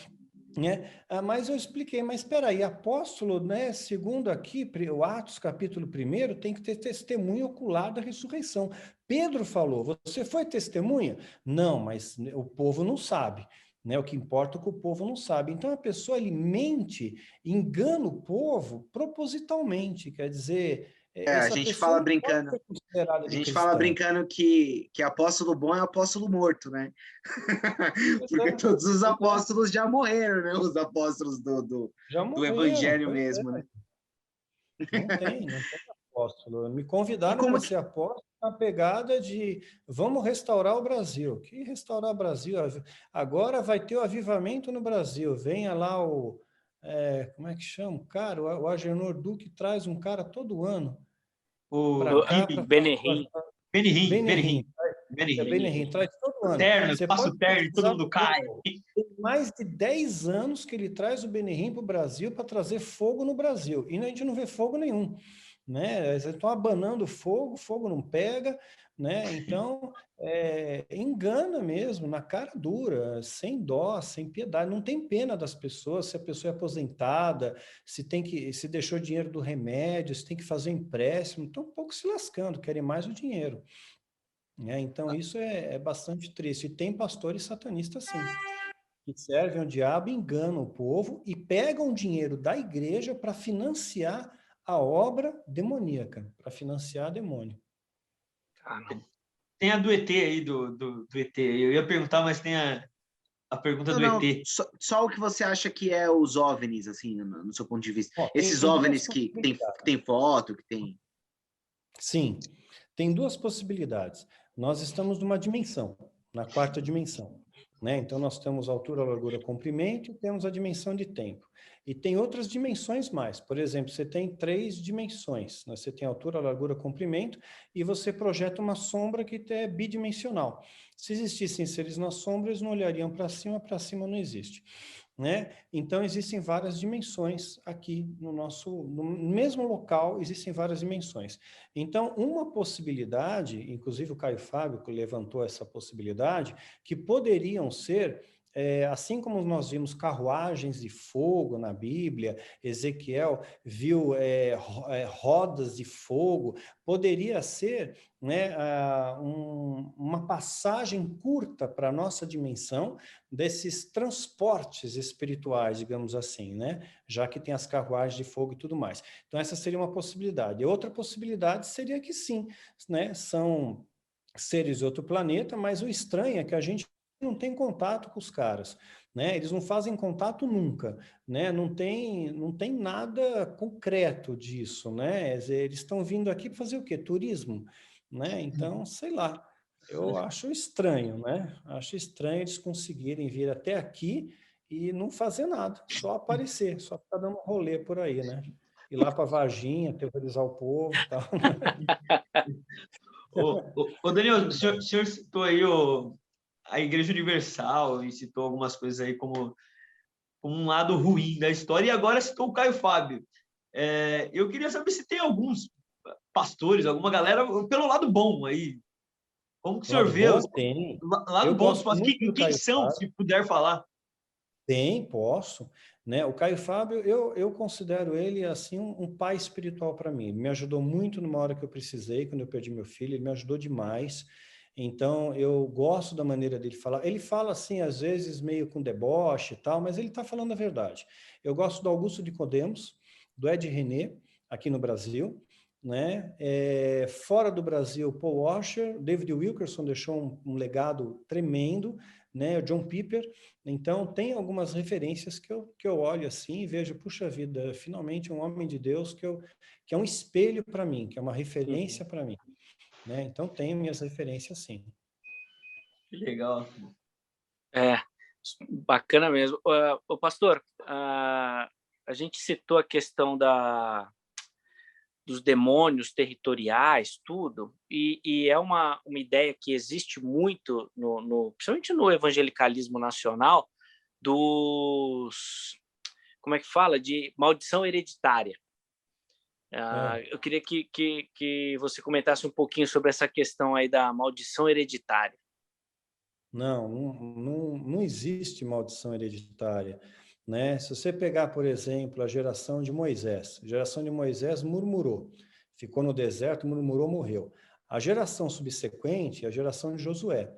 Né? Mas eu expliquei, mas espera aí, apóstolo, né, segundo aqui, o Atos capítulo 1, tem que ter testemunho ocular da ressurreição. Pedro falou, você foi testemunha? Não, mas o povo não sabe. Né? O que importa é que o povo não sabe. Então, a pessoa ele mente, engana o povo propositalmente, quer dizer, A essa gente pessoa fala não pode brincando. ser considerada A de gente fala cristã. brincando que apóstolo bom é apóstolo morto, né? Pois Porque é, todos os pois é. apóstolos já morreram, né? Os apóstolos Já do morreram, evangelho pois mesmo, né? não tem apóstolo. Me E convidaram como para que. ser apóstolo na pegada de vamos restaurar o Brasil. Que restaurar o Brasil? Agora vai ter o avivamento no Brasil. Venha lá como é que chama? Cara, o Agenor Duque traz um cara todo ano para O cá para Benihim. Benerrim. Benihim. Benerrim, traz todo O ano. terno, Você passa pode o terno e todo pesquisar mundo no cai. Google. Tem mais de 10 anos que ele traz o Benerrim para o Brasil para trazer fogo no Brasil. E a gente não vê fogo nenhum. Né? Eles estão abanando fogo, fogo não pega, né? Então, engana mesmo, na cara dura, sem dó, sem piedade. Não tem pena das pessoas, se a pessoa é aposentada, se deixou dinheiro do remédio, se tem que fazer empréstimo, estão um pouco se lascando, querem mais o dinheiro. Né? Então, isso é bastante triste. E tem pastores satanistas, sim, que servem ao diabo, enganam o povo e pegam dinheiro da igreja para financiar a obra demoníaca, para financiar demônio. Tem a do ET aí, do ET. Eu ia perguntar, mas tem a pergunta do Não, ET. só o que você acha que é os OVNIs, assim, no seu ponto de vista. Ó, Esses tem duas OVNIs que possibilidades. tem foto, que tem. Sim, tem duas possibilidades. Nós estamos numa dimensão, na quarta dimensão. Né? Então, nós temos altura, largura, comprimento e temos a dimensão de tempo. E tem outras dimensões mais. Por exemplo, você tem 3 dimensões. Né? Você tem altura, largura, comprimento e você projeta uma sombra que é bidimensional. Se existissem seres na sombra, eles não olhariam para cima não existe. Né? Então, existem várias dimensões aqui no mesmo local, existem várias dimensões. Então, uma possibilidade, inclusive o Caio Fábio que levantou essa possibilidade, que poderiam ser, assim como nós vimos carruagens de fogo na Bíblia, Ezequiel viu rodas de fogo, poderia ser, né, uma passagem curta para a nossa dimensão desses transportes espirituais, digamos assim, né? Já que tem as carruagens de fogo e tudo mais. Então, essa seria uma possibilidade. E outra possibilidade seria que sim, né? São seres de outro planeta, mas o estranho é que a gente não tem contato com os caras, né? Eles não fazem contato nunca, né? Não tem nada concreto disso, né? Eles estão vindo aqui para fazer o quê? Turismo, né? Então, sei lá. Eu acho estranho, né? Acho estranho eles conseguirem vir até aqui e não fazer nada, só aparecer, só ficar dando rolê por aí, né? Ir lá para Varginha, terrorizar o povo e tal. Ô, Daniel, o senhor citou aí a Igreja Universal e citou algumas coisas aí como um lado ruim da história, e agora citou o Caio Fábio. Eu queria saber se tem alguns pastores, alguma galera, pelo lado bom aí. Como que o senhor Lado vê? bom tem. Lado Eu bom dos gosto pastores. muito do Quem Caio são, Fábio. se puder falar? Tem, posso. Né? O Caio Fábio, eu considero ele assim um pai espiritual para mim. Ele me ajudou muito numa hora que eu precisei, quando eu perdi meu filho, ele me ajudou demais. Então, eu gosto da maneira dele falar. Ele fala assim, às vezes, meio com deboche e tal, mas ele está falando a verdade. Eu gosto do Augusto Nicodemos, do Ed René, aqui no Brasil. Né? Fora do Brasil, Paul Washer, David Wilkerson deixou um legado tremendo, né? O John Piper. Então, tem algumas referências que eu olho assim e vejo, puxa vida, finalmente um homem de Deus que é um espelho para mim, que é uma referência para mim. Né? Então, tenho minhas referências, sim. Que legal. Bacana mesmo. Ô, pastor, a gente citou a questão dos demônios territoriais, tudo, e é uma ideia que existe muito, principalmente no evangelicalismo nacional, como é que fala? De maldição hereditária. Eu queria que você comentasse um pouquinho sobre essa questão aí da maldição hereditária. Não existe maldição hereditária, né? Se você pegar, por exemplo, a geração de Moisés murmurou, ficou no deserto, murmurou, morreu. A geração subsequente é a geração de Josué.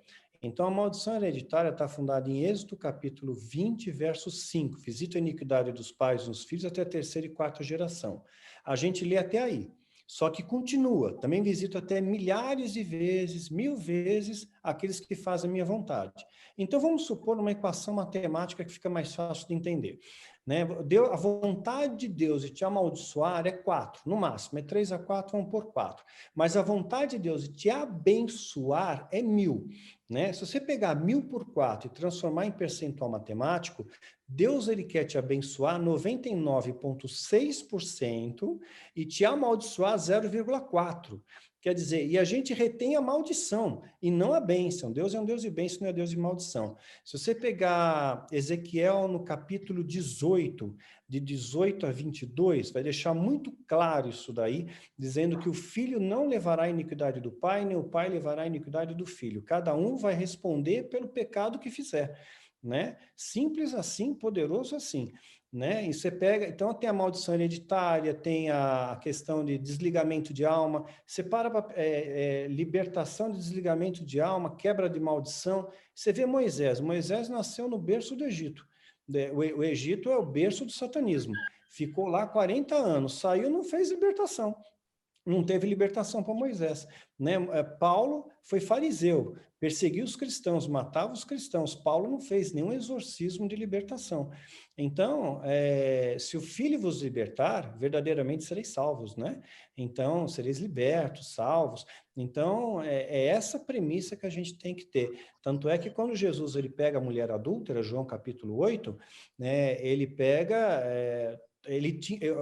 Então, a maldição hereditária está fundada em Êxodo, capítulo 20, verso 5. Visita a iniquidade dos pais nos filhos até a terceira e quarta geração. A gente lê até aí. Só que continua, também visito até milhares de vezes, 1000 vezes, aqueles que fazem a minha vontade. Então, vamos supor uma equação matemática que fica mais fácil de entender. Né? A vontade de Deus de te amaldiçoar é 4, no máximo, é 3 a 4, vamos por 4. Mas a vontade de Deus de te abençoar é 1000. Né? Se você pegar 1000 por 4 e transformar em percentual matemático, Deus ele quer te abençoar 99,6% e te amaldiçoar 0,4%. Quer dizer, e a gente retém a maldição e não a bênção. Deus é um Deus de bênção, não é Deus de maldição. Se você pegar Ezequiel no capítulo 18, de 18 a 22, vai deixar muito claro isso daí, dizendo que o filho não levará a iniquidade do pai, nem o pai levará a iniquidade do filho. Cada um vai responder pelo pecado que fizer. Né? Simples assim, poderoso assim. Né? E você pega, então tem a maldição hereditária, tem a questão de desligamento de alma, separa libertação de desligamento de alma, quebra de maldição. Você vê Moisés nasceu no berço do Egito. O Egito é o berço do satanismo. Ficou lá 40 anos, saiu, não fez libertação. Não teve libertação para Moisés. Né? Paulo foi fariseu, perseguiu os cristãos, matava os cristãos. Paulo não fez nenhum exorcismo de libertação. Então, se o Filho vos libertar, verdadeiramente sereis salvos, né? Então, sereis libertos, salvos. Então, é essa premissa que a gente tem que ter. Tanto é que quando Jesus ele pega a mulher adúltera, João capítulo 8, né, ele pega...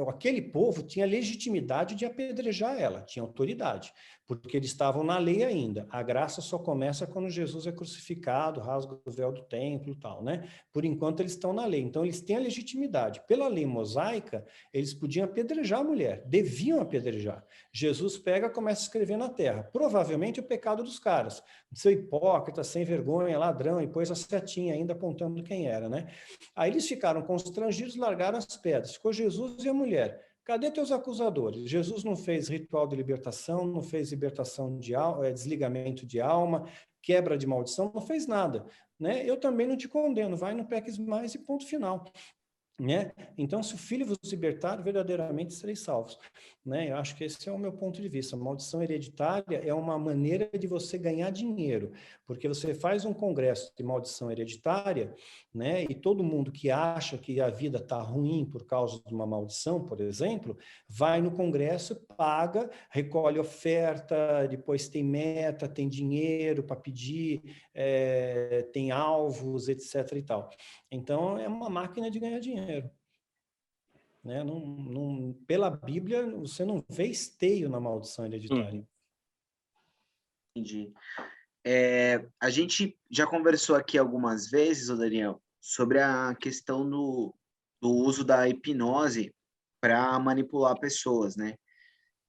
aquele povo tinha legitimidade de apedrejar ela, tinha autoridade, porque eles estavam na lei ainda. A graça só começa quando Jesus é crucificado, rasga o véu do templo e tal, né? Por enquanto eles estão na lei, então eles têm a legitimidade. Pela lei mosaica, eles podiam apedrejar a mulher, deviam apedrejar. Jesus pega e começa a escrever na terra, provavelmente o pecado dos caras, seu hipócrita, sem vergonha, ladrão, e pôs a setinha ainda apontando quem era, né? Aí eles ficaram constrangidos, largaram as pedras. Ficou Jesus e a mulher. Cadê teus acusadores? Jesus não fez ritual de libertação, não fez libertação de alma, desligamento de alma, quebra de maldição, não fez nada. Né? Eu também não te condeno, vai, não peques mais e ponto final. Né? Então, se o Filho vos libertar, verdadeiramente sereis salvos. Né? Eu acho que esse é o meu ponto de vista. A maldição hereditária é uma maneira de você ganhar dinheiro, porque você faz um congresso de maldição hereditária, né? E todo mundo que acha que a vida está ruim por causa de uma maldição, por exemplo, vai no congresso, paga, recolhe oferta, depois tem meta, tem dinheiro para pedir, tem alvos, etc. e tal. Então, é uma máquina de ganhar dinheiro. Né? Pela Bíblia, você não vê esteio na maldição hereditária. Entendi. A gente já conversou aqui algumas vezes, Daniel, sobre a questão do uso da hipnose para manipular pessoas, né?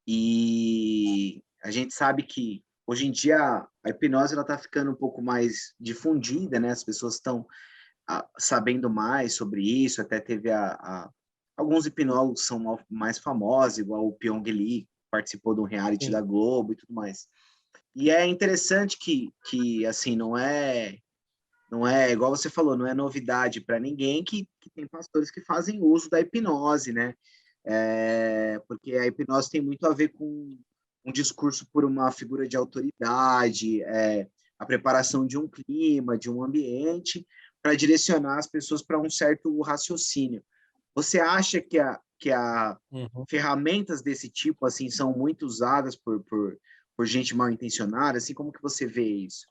E a gente sabe que, hoje em dia, a hipnose está ficando um pouco mais difundida, né? As pessoas estão sabendo mais sobre isso, até teve alguns hipnólogos são mais famosos, igual o Pyong Lee, participou de um reality Sim. da Globo e tudo mais. E é interessante que assim, não é igual você falou, não é novidade para ninguém que tem pastores que fazem uso da hipnose, né? Porque a hipnose tem muito a ver com um discurso por uma figura de autoridade, a preparação de um clima, de um ambiente, para direcionar as pessoas para um certo raciocínio. Você acha que ferramentas desse tipo assim são muito usadas por gente mal intencionada? Assim, como que você vê isso?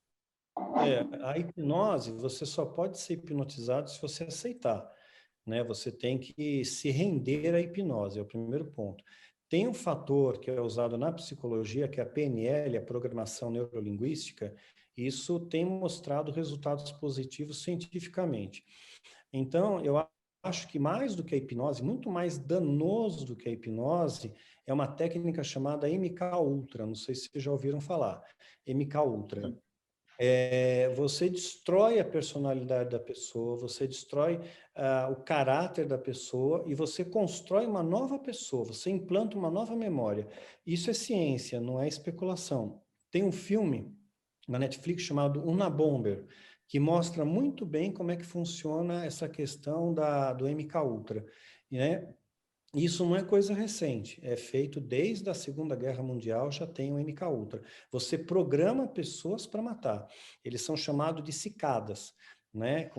A hipnose, você só pode ser hipnotizado se você aceitar. Né? Você tem que se render à hipnose, é o primeiro ponto. Tem um fator que é usado na psicologia, que é a PNL, a Programação Neurolinguística, e isso tem mostrado resultados positivos cientificamente. Então, eu acho que mais do que a hipnose, muito mais danoso do que a hipnose, é uma técnica chamada MK Ultra. Não sei se vocês já ouviram falar. MK Ultra. Você destrói a personalidade da pessoa, você destrói o caráter da pessoa e você constrói uma nova pessoa, você implanta uma nova memória. Isso é ciência, não é especulação. Tem um filme na Netflix chamado Unabomber, que mostra muito bem como é que funciona essa questão do MK Ultra, né? Isso não é coisa recente, é feito desde a Segunda Guerra Mundial, já tem o MK Ultra. Você programa pessoas para matar. Eles são chamados de cicadas, né?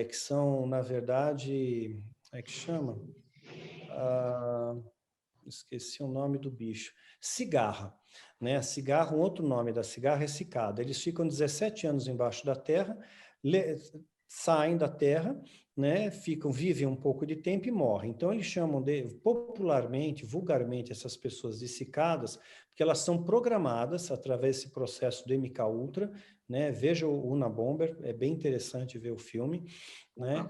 Que são, na verdade, é que chama? Esqueci o nome do bicho. Cigarra, né? Cigarra, um outro nome da cigarra é cicada. Eles ficam 17 anos embaixo da terra, saem da terra, né? Vivem um pouco de tempo e morrem. Então eles chamam popularmente, vulgarmente, essas pessoas de cicadas, porque elas são programadas através desse processo do MK Ultra, né? Veja o Unabomber, é bem interessante ver o filme, né?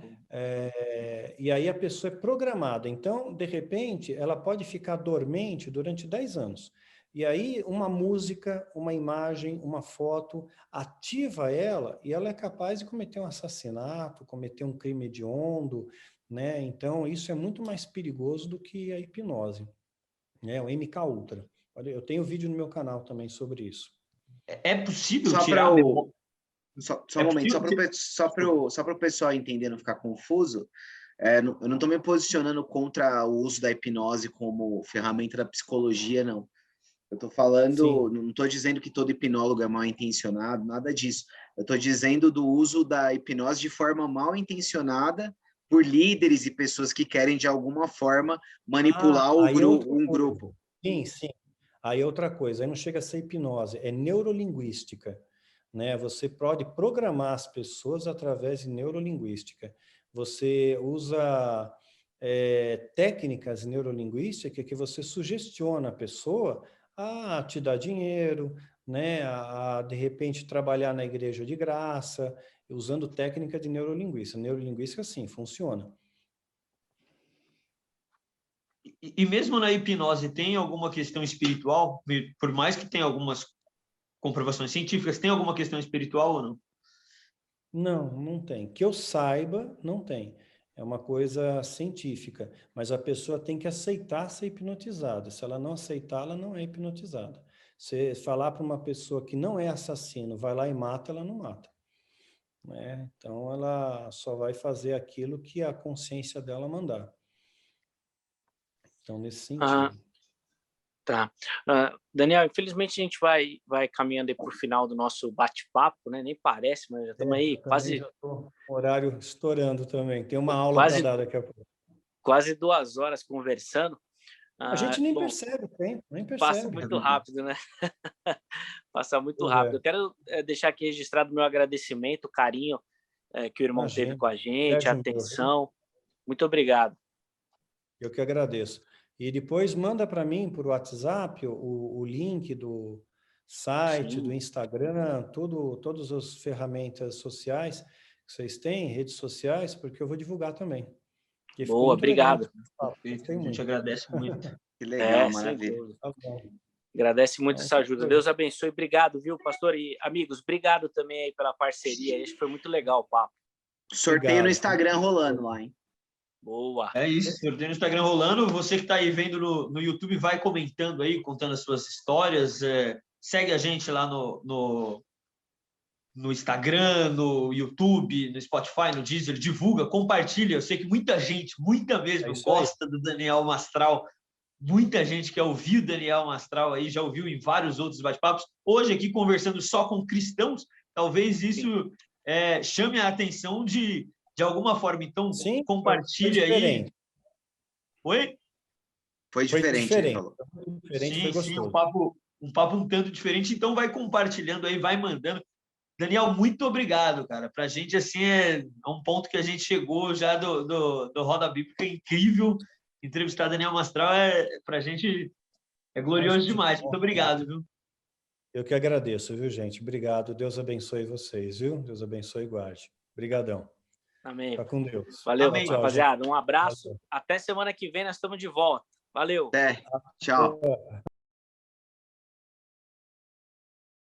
E aí a pessoa é programada. Então, de repente, ela pode ficar dormente durante 10 anos. E aí uma música, uma imagem, uma foto ativa ela e ela é capaz de cometer um assassinato, cometer um crime hediondo, né? Então, isso é muito mais perigoso do que a hipnose, né? O MK Ultra. Olha, eu tenho vídeo no meu canal também sobre isso. É possível Só tirar a memória? Só um momento, só para o pessoal entender, não ficar confuso, eu não estou me posicionando contra o uso da hipnose como ferramenta da psicologia, não. Eu estou falando, não estou dizendo que todo hipnólogo é mal intencionado, nada disso. Eu estou dizendo do uso da hipnose de forma mal intencionada por líderes e pessoas que querem, de alguma forma, manipular um grupo. Sim, sim. Aí outra coisa, aí não chega a ser hipnose, é neurolinguística, né? Você pode programar as pessoas através de neurolinguística. Você usa técnicas neurolinguísticas que você sugestiona a pessoa a te dar dinheiro, né? De repente trabalhar na igreja de graça, usando técnica de neurolinguística. Neurolinguística, sim, funciona. E mesmo na hipnose tem alguma questão espiritual? Por mais que tenha algumas comprovações científicas, tem alguma questão espiritual ou não? Não, não tem. Que eu saiba, não tem. É uma coisa científica, mas a pessoa tem que aceitar ser hipnotizada. Se ela não aceitar, ela não é hipnotizada. Você falar para uma pessoa que não é assassino, vai lá e mata, ela não mata, né? Então, ela só vai fazer aquilo que a consciência dela mandar. Então, nesse sentido. Tá. Daniel, infelizmente a gente vai caminhando para o final do nosso bate-papo, né? Nem parece, mas já estamos aí quase... Já estou horário estourando também. Tem uma aula para dar daqui a pouco. Quase 2 horas conversando. A gente nem percebe o tempo, nem percebe. Passa muito rápido, né? Passa muito rápido. Eu quero deixar aqui registrado o meu agradecimento, o carinho que o irmão teve com a gente, a atenção. Muito obrigado. Eu que agradeço. E depois manda para mim por WhatsApp o link do site, do Instagram, todas as ferramentas sociais que vocês têm, redes sociais, porque eu vou divulgar também. Boa, obrigado. Perfeito, a gente agradece muito. Que legal, maravilha. Tá bom. Agradece muito essa ajuda. Deus abençoe. Obrigado, viu, pastor? E amigos, obrigado também aí pela parceria. Acho que foi muito legal o papo. Sorteio no Instagram rolando lá, hein? Boa. É isso, sorteio no Instagram rolando. Você que está aí vendo no YouTube, vai comentando aí, contando as suas histórias. Segue a gente lá no Instagram, no YouTube, no Spotify, no Deezer. Divulga, compartilha. Eu sei que muita gente, muita mesmo, gosta do Daniel Mastral. Muita gente quer ouvir o Daniel Mastral aí, já ouviu em vários outros bate-papos. Hoje aqui conversando só com cristãos, talvez isso chame a atenção de alguma forma. Então, compartilha aí. Oi? Foi diferente, ele falou. Sim, um papo um tanto diferente. Então, vai compartilhando aí, vai mandando. Daniel, muito obrigado, cara. Para a gente, assim, é um ponto que a gente chegou já do Roda Bíblica, incrível. Entrevistar Daniel Mastral para a gente é glorioso demais. Muito obrigado, viu? Eu que agradeço, viu, gente? Obrigado. Deus abençoe vocês, viu? Deus abençoe e guarde. Obrigadão. Amém. Fica com Deus. Valeu, Amém. rapaziada. Um abraço. Valeu. Até semana que vem nós estamos de volta. Valeu. Até. Tchau.